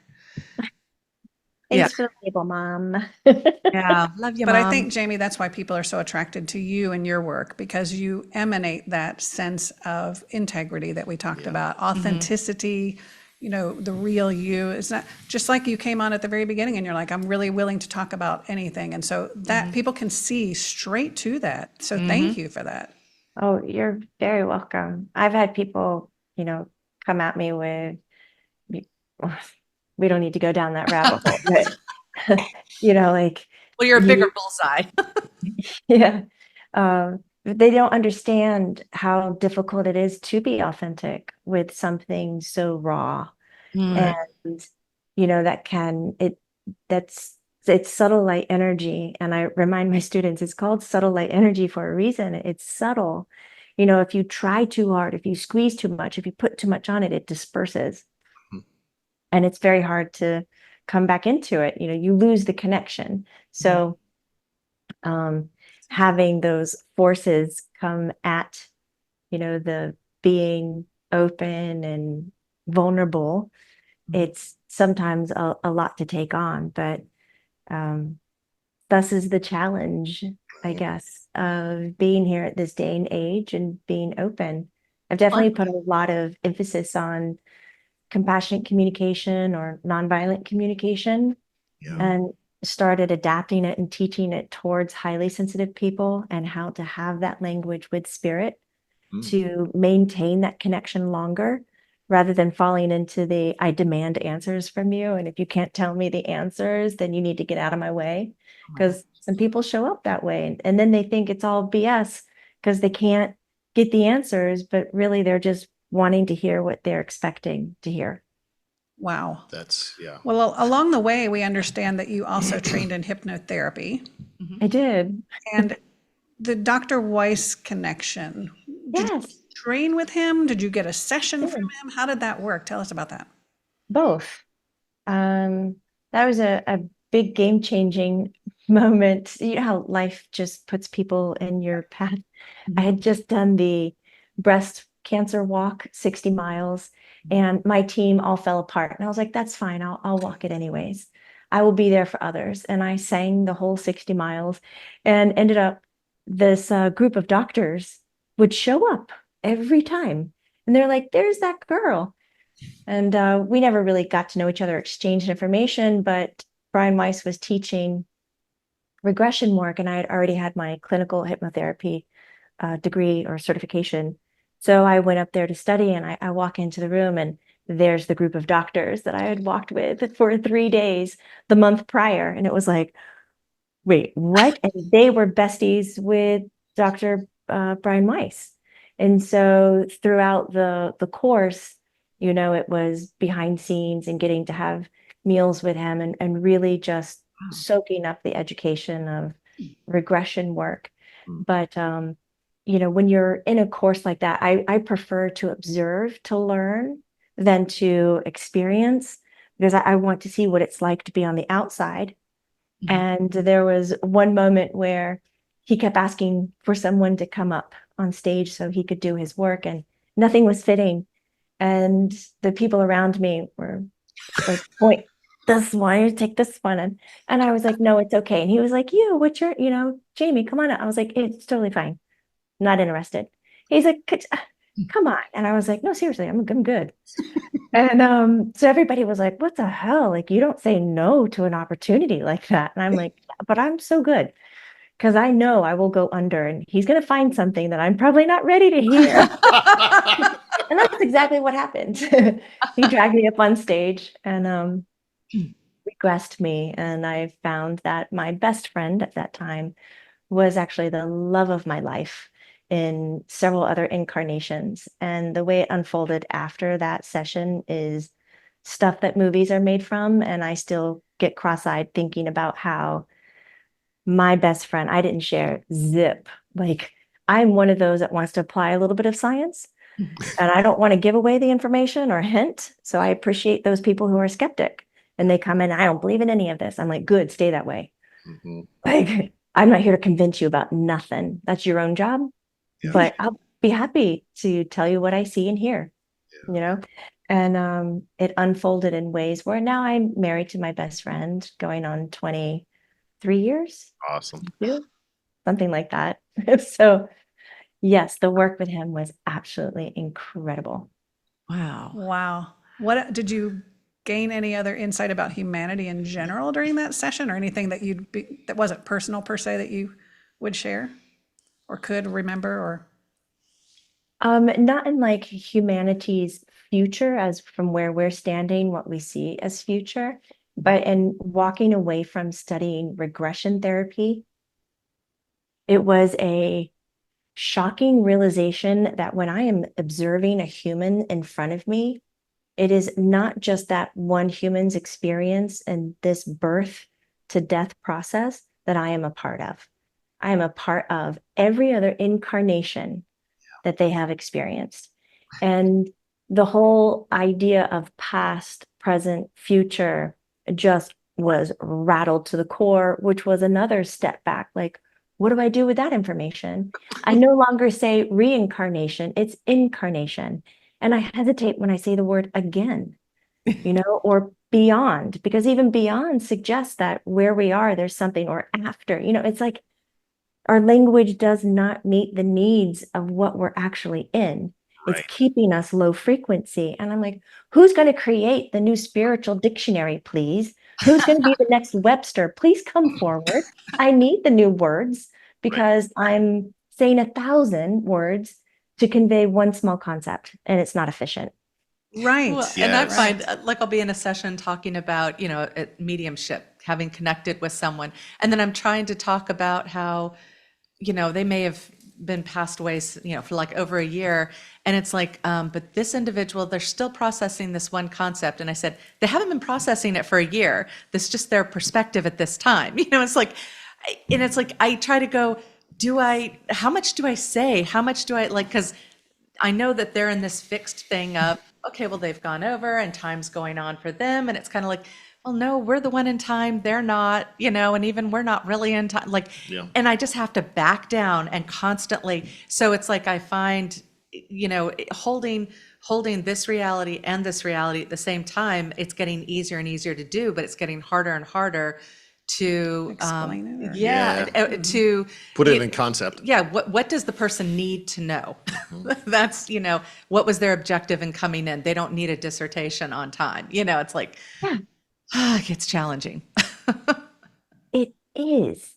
S5: Yeah.
S3: Thanks for the label, Mom.
S5: Yeah. Love you,
S2: But I
S5: Mom.
S2: think, Jamie, that's why people are so attracted to you and your work, because you emanate that sense of integrity that we talked about, authenticity, the real you. It's not just like you came on at the very beginning and you're like, I'm really willing to talk about anything. And so that people can see straight to that. So thank you for that.
S3: Oh, you're very welcome. I've had people, come at me with, we don't need to go down that rabbit hole, but like,
S5: Well, you're a bigger bullseye.
S3: yeah. They don't understand how difficult it is to be authentic with something so raw.
S4: Right.
S3: And, it's subtle light energy. And I remind my students, it's called subtle light energy for a reason. It's subtle. If you try too hard, if you squeeze too much, if you put too much on it, it disperses. And it's very hard to come back into it. You lose the connection. So, having those forces come at, the being open and vulnerable, it's sometimes a lot to take on, but thus is the challenge, I guess, of being here at this day and age and being open. I've definitely put a lot of emphasis on compassionate communication or nonviolent communication, and started adapting it and teaching it towards highly sensitive people and how to have that language with spirit to maintain that connection longer, rather than falling into the I demand answers from you. And if you can't tell me the answers, then you need to get out of my way. Because some people show up that way, and then they think it's all BS because they can't get the answers, but really they're just wanting to hear what they're expecting to hear.
S2: Wow.
S4: That's, yeah.
S2: Well, along the way, we understand that you also trained in hypnotherapy.
S3: I did.
S2: And the Dr. Weiss connection. Did you
S3: Yes,
S2: train with him? Did you get a session from him? How did that work? Tell us about that.
S3: both. That was a big game-changing moment. You know how life just puts people in your path. I had just done the breast cancer walk, 60 miles, and my team all fell apart. And I was like, that's fine. I'll walk it anyways. I will be there for others. And I sang the whole 60 miles and ended up this group of doctors would show up every time. And they're like, there's that girl. And we never really got to know each other, exchanged information, but Brian Weiss was teaching regression work, and I had already had my clinical hypnotherapy degree or certification. So I went up there to study, and I walk into the room, and there's the group of doctors that I had walked with for 3 days the month prior. And it was like, wait, what? And they were besties with Dr. Brian Weiss. And so throughout the course, it was behind scenes and getting to have meals with him and really just soaking up the education of regression work. But, when you're in a course like that, I prefer to observe, to learn, than to experience, because I want to see what it's like to be on the outside. And there was one moment where he kept asking for someone to come up on stage so he could do his work, and nothing was fitting. And the people around me were like, point this one, you take this one. And I was like, no, it's okay. And he was like, what's your, Jamie, come on up. I was like, it's totally fine. Not interested. He's like, come on. And I was like, no, seriously, I'm good. And so everybody was like, what the hell? Like, you don't say no to an opportunity like that. And I'm like, but I'm so good, because I know I will go under, and he's going to find something that I'm probably not ready to hear. And that's exactly what happened. He dragged me up on stage and regressed me. And I found that my best friend at that time was actually the love of my life in several other incarnations. And the way it unfolded after that session is stuff that movies are made from. And I still get cross-eyed thinking about how my best friend, I didn't share zip. Like, I'm one of those that wants to apply a little bit of science, and I don't want to give away the information or hint. So I appreciate those people who are skeptic and they come in, I don't believe in any of this. I'm like, good, stay that way. Like, I'm not here to convince you about nothing. That's your own job. But I'll be happy to tell you what I see and hear, And it unfolded in ways where now I'm married to my best friend, going on 23 years,
S4: Awesome.
S3: something like that. So yes, the work with him was absolutely incredible.
S5: Wow.
S2: Wow. What did you gain any other insight about humanity in general during that session, or anything that that wasn't personal per se that you would share or could remember? Or
S3: Not in like humanity's future as from where we're standing, what we see as future, but in walking away from studying regression therapy. It was a shocking realization that when I am observing a human in front of me, it is not just that one human's experience and this birth to death process that I am a part of. I am a part of every other incarnation that they have experienced. And the whole idea of past, present, future just was rattled to the core, which was another step back. Like, what do I do with that information? I no longer say reincarnation, it's incarnation. And I hesitate when I say the word again, or beyond, because even beyond suggests that where we are, there's something, or after, it's like our language does not meet the needs of what we're actually in. It's
S4: Right.
S3: keeping us low frequency. And I'm like, who's going to create the new spiritual dictionary, please? Who's going to be the next Webster? Please come forward. I need the new words because I'm saying 1,000 words to convey one small concept, and it's not efficient.
S2: right.
S5: Well, and I
S4: Yes.
S5: find like I'll be in a session talking about, mediumship, having connected with someone. And then I'm trying to talk about how, they may have been passed away, for like over a year. And it's like, but this individual, they're still processing this one concept. And I said, they haven't been processing it for a year. This is just their perspective at this time. It's like, I try to go, how much do I say? How much do I like, because I know that they're in this fixed thing of, okay, well, they've gone over and time's going on for them. And it's kind of like, well, no, we're the one in time. They're not, and even we're not really in time. Like,
S4: Yeah.
S5: and I just have to back down and constantly. So it's like I find, holding this reality and this reality at the same time, it's getting easier and easier to do, but it's getting harder and harder to
S2: Explain it, or-
S5: to
S4: Put it in concept.
S5: yeah, what does the person need to know? That's, what was their objective in coming in? They don't need a dissertation on time. It's like, it gets challenging.
S3: It is.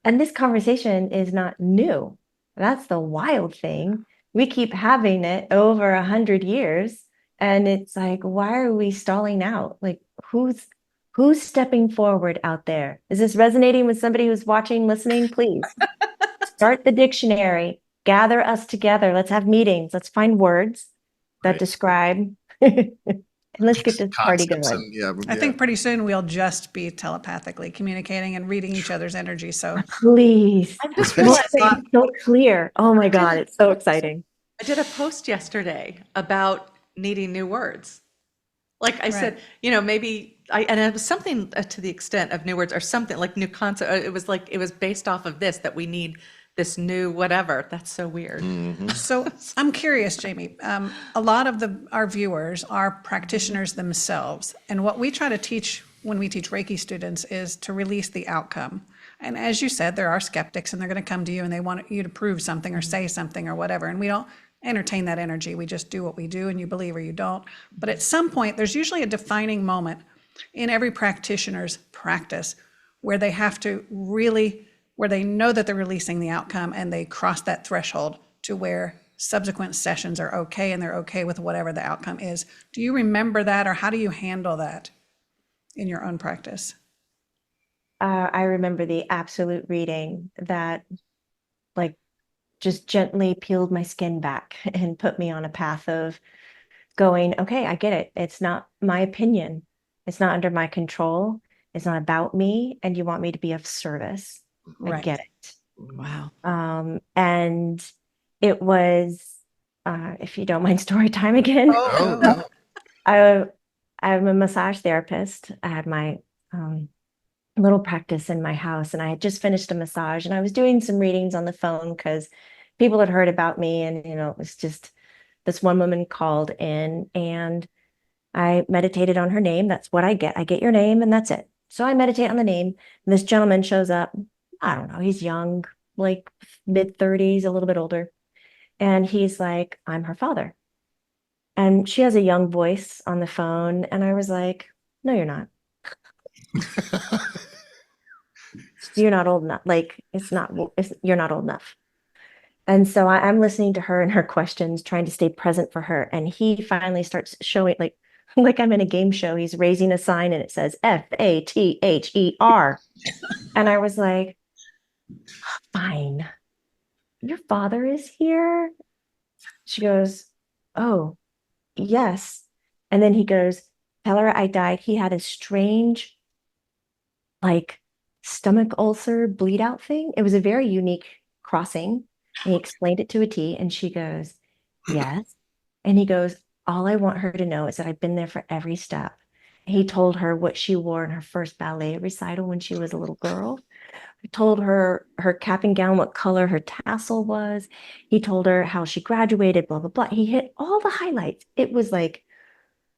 S3: And this conversation is not new. That's the wild thing. We keep having it over 100 years. And it's like, why are we stalling out? Like, who's stepping forward out there? Is this resonating with somebody who's watching, listening? Please start the dictionary, gather us together. Let's have meetings. Let's find words that
S4: Right.
S3: describe. And let's get this party
S4: Concepts
S3: going.
S4: and, yeah,
S2: I
S4: yeah.
S2: think pretty soon we'll just be telepathically communicating and reading each other's energy. So
S3: Please.
S5: I'm just
S3: We'll
S5: realizing
S3: make it so clear. Oh my God, it's so exciting.
S5: I did a post yesterday about needing new words. Like I said, maybe and it was something to the extent of new words or something like new concept. It was like, it was based off of this, that we need this new whatever. That's so weird.
S2: So I'm curious, Jamie. A lot of our viewers are practitioners themselves, and what we try to teach when we teach Reiki students is to release the outcome. And as you said, there are skeptics, and they're going to come to you and they want you to prove something or say something or whatever. And we don't entertain that energy. We just do what we do, and you believe or you don't. But at some point, there's usually a defining moment in every practitioner's practice where they have to really, where they know that they're releasing the outcome and they cross that threshold to where subsequent sessions are okay and they're okay with whatever the outcome is. Do you remember that, or how do you handle that in your own practice?
S3: I remember the absolute reading that like just gently peeled my skin back and put me on a path of going, okay, I get it. It's not my opinion. It's not under my control. It's not about me. And you want me to be of service. I
S2: Right.
S3: get it.
S5: Wow.
S3: And it was, if you don't mind story time again.
S4: Oh, no.
S3: I'm a massage therapist. I had my little practice in my house, and I had just finished a massage, and I was doing some readings on the phone because people had heard about me, and it was just this one woman called in, and I meditated on her name. That's what I get. I get your name and that's it. So I meditate on the name. And this gentleman shows up. I don't know. He's young, like mid-30s, a little bit older. And he's like, I'm her father. And she has a young voice on the phone. And I was like, no, you're not. You're not old enough. Like, you're not old enough. And so I'm listening to her and her questions, trying to stay present for her. And he finally starts showing, like I'm in a game show. He's raising a sign and it says FATHER. And I was like, fine. Your father is here? She goes, oh, yes. And then he goes, tell her I died. He had a strange, like, stomach ulcer bleed out thing. It was a very unique crossing. And he explained it to a T. And she goes, yes. And he goes, all I want her to know is that I've been there for every step. He told her what she wore in her first ballet recital when she was a little girl. He told her her cap and gown, what color her tassel was. He told her how she graduated, blah, blah, blah. He hit all the highlights. It was like,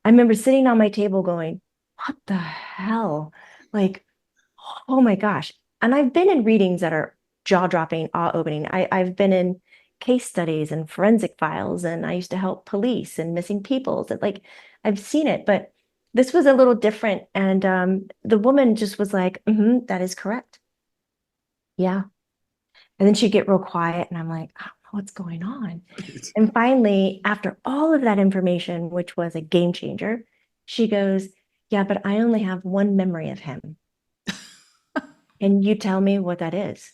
S3: I remember sitting on my table going, what the hell? Like, oh my gosh. And I've been in readings that are jaw-dropping, awe-opening. I've been in case studies and forensic files, and I used to help police and missing people. So like, I've seen it, but this was a little different. And the woman just was like, that is correct. Yeah. And then she'd get real quiet, and I'm like, I don't know what's going on. And finally, after all of that information, which was a game changer, she goes, yeah, but I only have one memory of him. And you tell me what that is.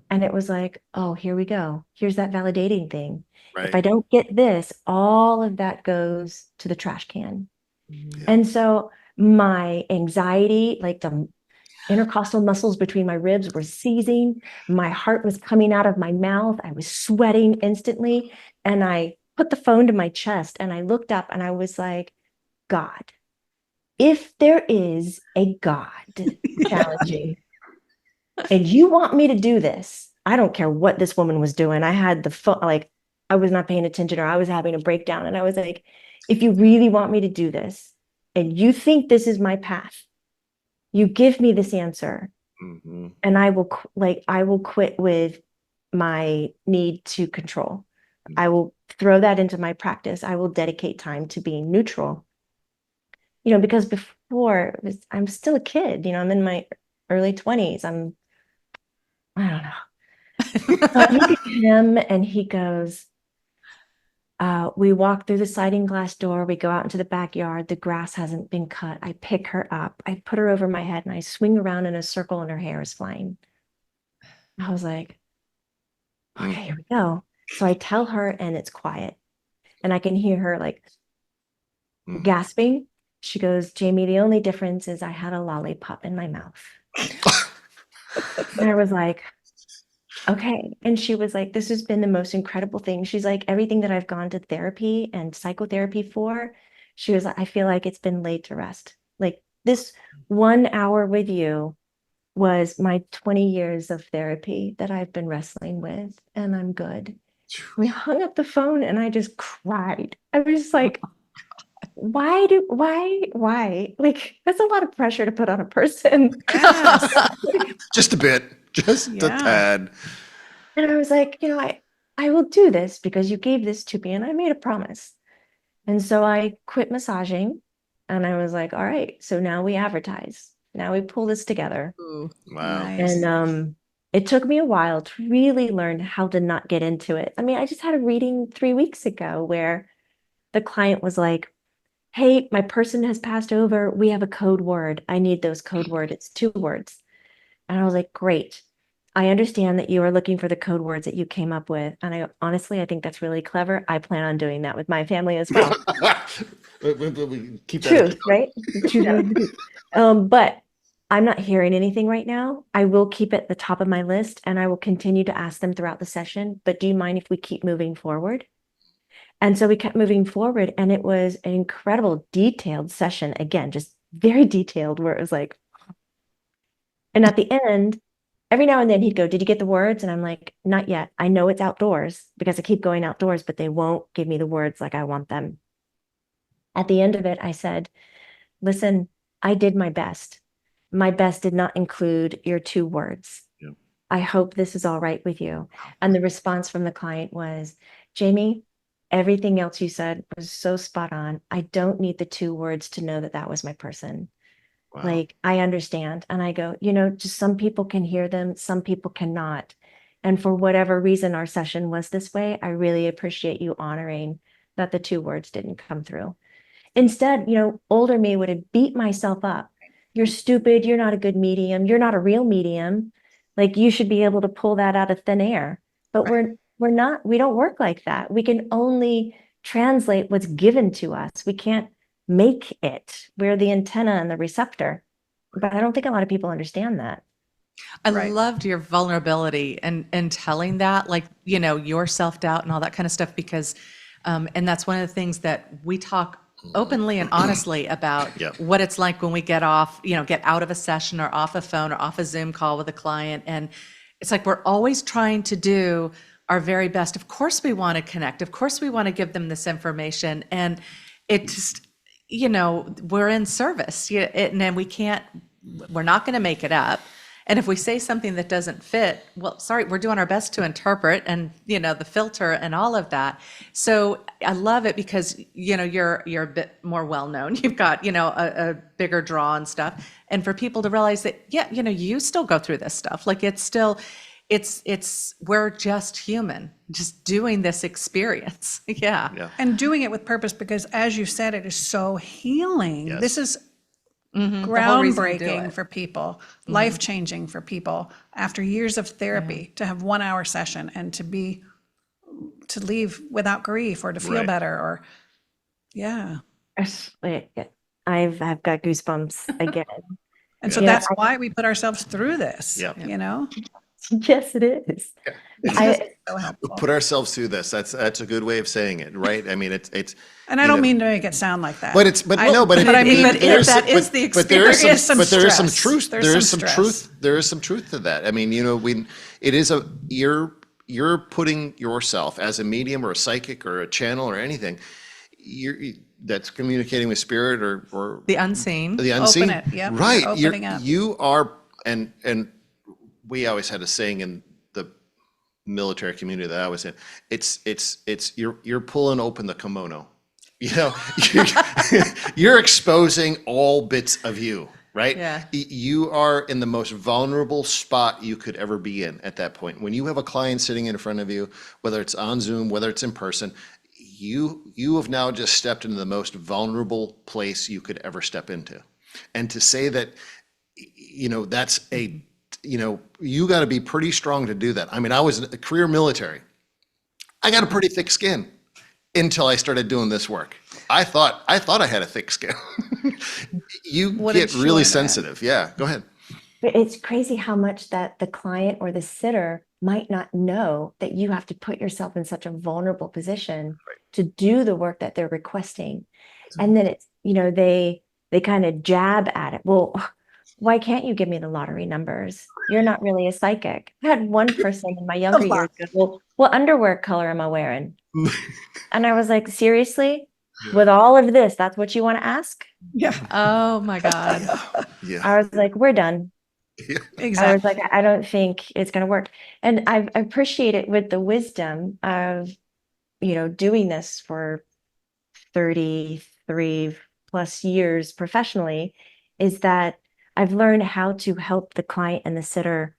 S3: And it was like, oh, here we go. Here's that validating thing.
S4: Right.
S3: If I don't get this, all of that goes to the trash can.
S4: Yeah.
S3: And so my anxiety, like the intercostal muscles between my ribs were seizing. My heart was coming out of my mouth. I was sweating instantly. And I put the phone to my chest and I looked up and I was like, God, if there is a God challenging, and you want me to do this, I don't care what this woman was doing. I had the phone, like I was not paying attention, or I was having a breakdown. And I was like, if you really want me to do this and you think this is my path, you give me this answer, and I will quit with my need to control. I will throw that into my practice. I will dedicate time to being neutral. Because before I'm still a kid, I'm in my early 20s. I don't know. I look at him and he goes, we walk through the sliding glass door. We go out into the backyard. The grass hasn't been cut. I pick her up. I put her over my head and I swing around in a circle and her hair is flying. I was like, okay, here we go. So I tell her and it's quiet. And I can hear her like gasping. She goes, Jamie, the only difference is I had a lollipop in my mouth. And I was like, okay. And she was like, this has been the most incredible thing. She's like, everything that I've gone to therapy and psychotherapy for, she was like, I feel like it's been laid to rest. Like this 1 hour with you was my 20 years of therapy that I've been wrestling with, and I'm good. We hung up the phone and I just cried. I was just like, why? Like, that's a lot of pressure to put on a person.
S2: Yes.
S4: Just a bit, just a tad.
S3: And I was like, I will do this because you gave this to me and I made a promise. And so I quit massaging and I was like, all right, so now we advertise. Now we pull this together.
S5: Ooh,
S4: Wow.
S5: nice.
S3: And it took me a while to really learn how to not get into it. I mean, I just had a reading 3 weeks ago where the client was like, hey, my person has passed over. We have a code word. I need those code word. It's 2 words. And I was like, great. I understand that you are looking for the code words that you came up with. And I think that's really clever. I plan on doing that with my family as well.
S4: We keep that
S3: Truth, right? But I'm not hearing anything right now. I will keep it at the top of my list and I will continue to ask them throughout the session. But do you mind if we keep moving forward? And so we kept moving forward and it was an incredible detailed session. Again, just very detailed, where it was like, and at the end, every now and then he'd go, did you get the words? And I'm like, not yet. I know it's outdoors because I keep going outdoors, but they won't give me the words like I want them. At the end of it, I said, listen, I did my best. My best did not include your 2 words.
S4: Yeah.
S3: I hope this is all right with you. And the response from the client was, Jamie, everything else you said was so spot on. I don't need the 2 words to know that that was my person.
S4: Wow.
S3: Like, I understand. And I go, just some people can hear them, some people cannot. And for whatever reason our session was this way, I really appreciate you honoring that the 2 words didn't come through. Instead, older me would have beat myself up. You're stupid. You're not a good medium. You're not a real medium. Like, you should be able to pull that out of thin air. But we're not, we don't work like that. We can only translate what's given to us. We can't make it. We're the antenna and the receptor. But I don't think a lot of people understand that.
S5: I loved your vulnerability and telling that, like, your self-doubt and all that kind of stuff, because, and that's one of the things that we talk openly and honestly about what it's like when we get off, get out of a session or off a phone or off a Zoom call with a client. And it's like, we're always trying to do our very best. Of course we want to connect. Of course we want to give them this information. And it just, we're in service, and then we're not going to make it up. And if we say something that doesn't fit, well, sorry, we're doing our best to interpret and, the filter and all of that. So I love it because, you're a bit more well-known. You've got, a bigger draw and stuff. And for people to realize that, you still go through this stuff. Like, it's still, we're just human, just doing this experience. Yeah.
S2: And doing it with purpose, because as you said, it is so healing.
S4: Yes.
S2: This is
S5: Mm-hmm.
S2: groundbreaking for people, life-changing for people after years of therapy, to have 1 hour session and to leave without grief or to feel better, or
S3: I've got goosebumps again.
S2: And so that's why we put ourselves through this,
S3: Yes, it is.
S2: so helpful.
S4: Put ourselves through this. That's a good way of saying it, right? I mean, it's.
S2: And I don't mean to make it sound like that.
S4: But
S2: I mean,
S5: that is the experience.
S4: But there is some truth.
S2: There's
S4: There is
S2: some
S4: some
S2: stress.
S4: truth. There is some truth to that. I mean, you're putting yourself as a medium or a psychic or a channel or anything. That's communicating with spirit or
S5: The unseen.
S4: the unseen.
S2: Open it,
S4: Right.
S2: You're opening up.
S4: You are, and we always had a saying in the military community that I was in. It's you're pulling open the kimono. You're exposing all bits of you, right?
S5: Yeah.
S4: You are in the most vulnerable spot you could ever be in at that point. When you have a client sitting in front of you, whether it's on Zoom, whether it's in person, you have now just stepped into the most vulnerable place you could ever step into. And to say that, that's you got to be pretty strong to do that. I mean, I was a career military. I got a pretty thick skin until I started doing this work. I thought I had a thick skin. You get really sensitive. Yeah, go ahead.
S3: But it's crazy how much that the client or the sitter might not know that you have to put yourself in such a vulnerable position to do the work that they're requesting. And then it's, they kind of jab at it. Well, why can't you give me the lottery numbers? You're not really a psychic. I had one person in my younger years go, well, what underwear color am I wearing? And I was like, seriously? With all of this, that's what you want to ask?
S2: Yeah.
S5: Oh my God.
S4: Yeah.
S3: I was like, we're done.
S2: Exactly.
S3: I was like, I don't think it's going to work. And I appreciate it with the wisdom of, doing this for 33 plus years professionally, is that I've learned how to help the client and the sitter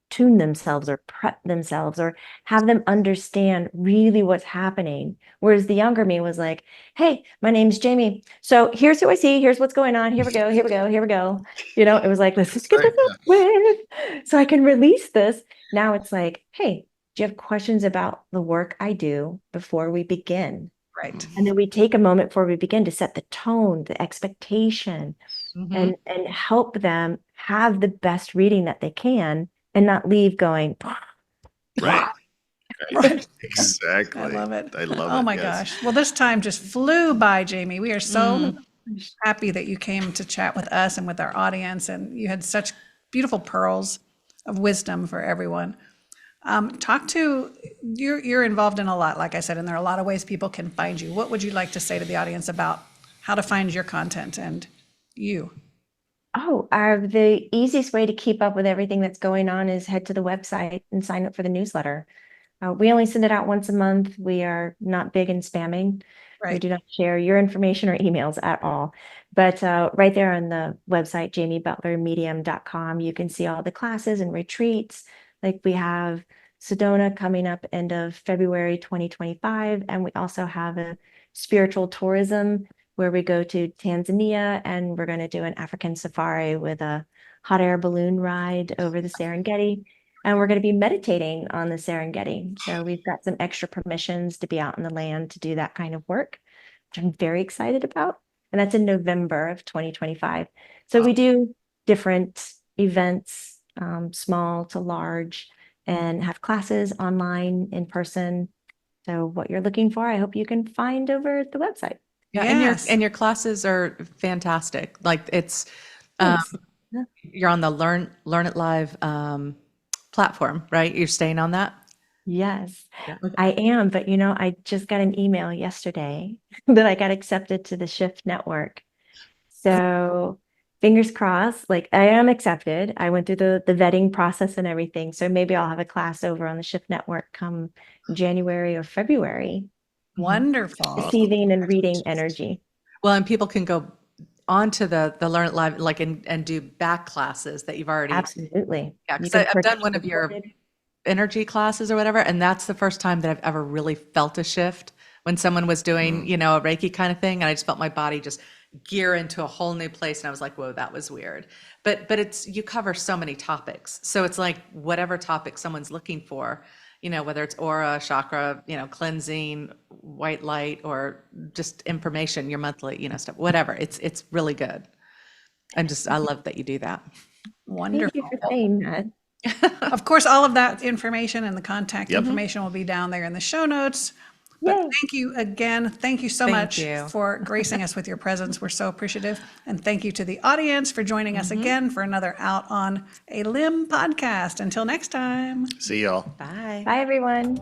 S3: tune themselves or prep themselves or have them understand really what's happening. Whereas the younger me was like, hey, my name's Jamie. So here's who I see. Here's what's going on. Here we go. Here we go. Here we go. It was like, let's just get this over with so I can release this. Now it's like, hey, do you have questions about the work I do before we begin?
S2: Right.
S3: And then we take a moment before we begin to set the tone, the expectation,
S5: Mhm.
S3: and help them have the best reading that they can and not leave going,
S4: Right.
S2: Right.
S4: Exactly.
S2: I love it.
S4: I love it.
S2: Oh my
S4: yes.
S2: gosh. Well, this time just flew by, Jamie. We are so happy that you came to chat with us and with our audience, and you had such beautiful pearls of wisdom for everyone. Talk to, you're involved in a lot, like I said, and there are a lot of ways people can find you. What would you like to say to the audience about how to find your content and you?
S3: Oh, the easiest way to keep up with everything that's going on is head to the website and sign up for the newsletter. We only send it out once a month. We are not big in spamming. We
S2: Right.
S3: do not share your information or emails at all. But right there on the website, jamiebutlermedium.com, you can see all the classes and retreats. Like we have Sedona coming up end of February 2025. And we also have a spiritual tourism where we go to Tanzania and we're going to do an African safari with a hot air balloon ride over the Serengeti. And we're going to be meditating on the Serengeti. So we've got some extra permissions to be out in the land to do that kind of work, which I'm very excited about. And that's in November of 2025. So we do different events, small to large, and have classes online, in person. So what you're looking for, I hope you can find over at the website.
S5: Yeah,
S2: Yes.
S5: and your classes are fantastic. Like it's
S3: Thanks. Yeah.
S5: you're on the Learn It Live platform, right? You're staying on that?
S3: Yes,
S5: Yeah.
S3: I am. But I just got an email yesterday that I got accepted to the Shift Network. So fingers crossed, like I am accepted. I went through the vetting process and everything. So maybe I'll have a class over on the Shift Network come January or February,
S2: Wonderful.
S3: receiving and reading energy.
S5: Well, and people can go onto the Learn It Live, like, and do back classes that you've already.
S3: Absolutely.
S5: Yeah,
S3: You
S5: because
S3: can
S5: I've done
S3: purchase
S5: one of your
S3: recorded.
S5: energy classes or whatever, and that's the first time that I've ever really felt a shift when someone was doing, a Reiki kind of thing, and I just felt my body just gear into a whole new place, and I was like, whoa, that was weird. But you cover so many topics, so it's like whatever topic someone's looking for, whether it's aura, chakra, cleansing, white light, or just information, your monthly, stuff, whatever. It's really good. I love that you do that.
S3: Thank you
S2: Wonderful.
S3: for saying that.
S2: Of course, all of that information and the contact
S4: Yep.
S2: information will be down there in the show notes. But
S3: Yay.
S2: thank you again. Thank you so
S5: Thank
S2: much
S5: you.
S2: for gracing us with your presence. We're so appreciative. And thank you to the audience for joining us again for another Out on a Limb podcast. Until next time.
S4: See y'all.
S5: Bye.
S3: Bye, everyone.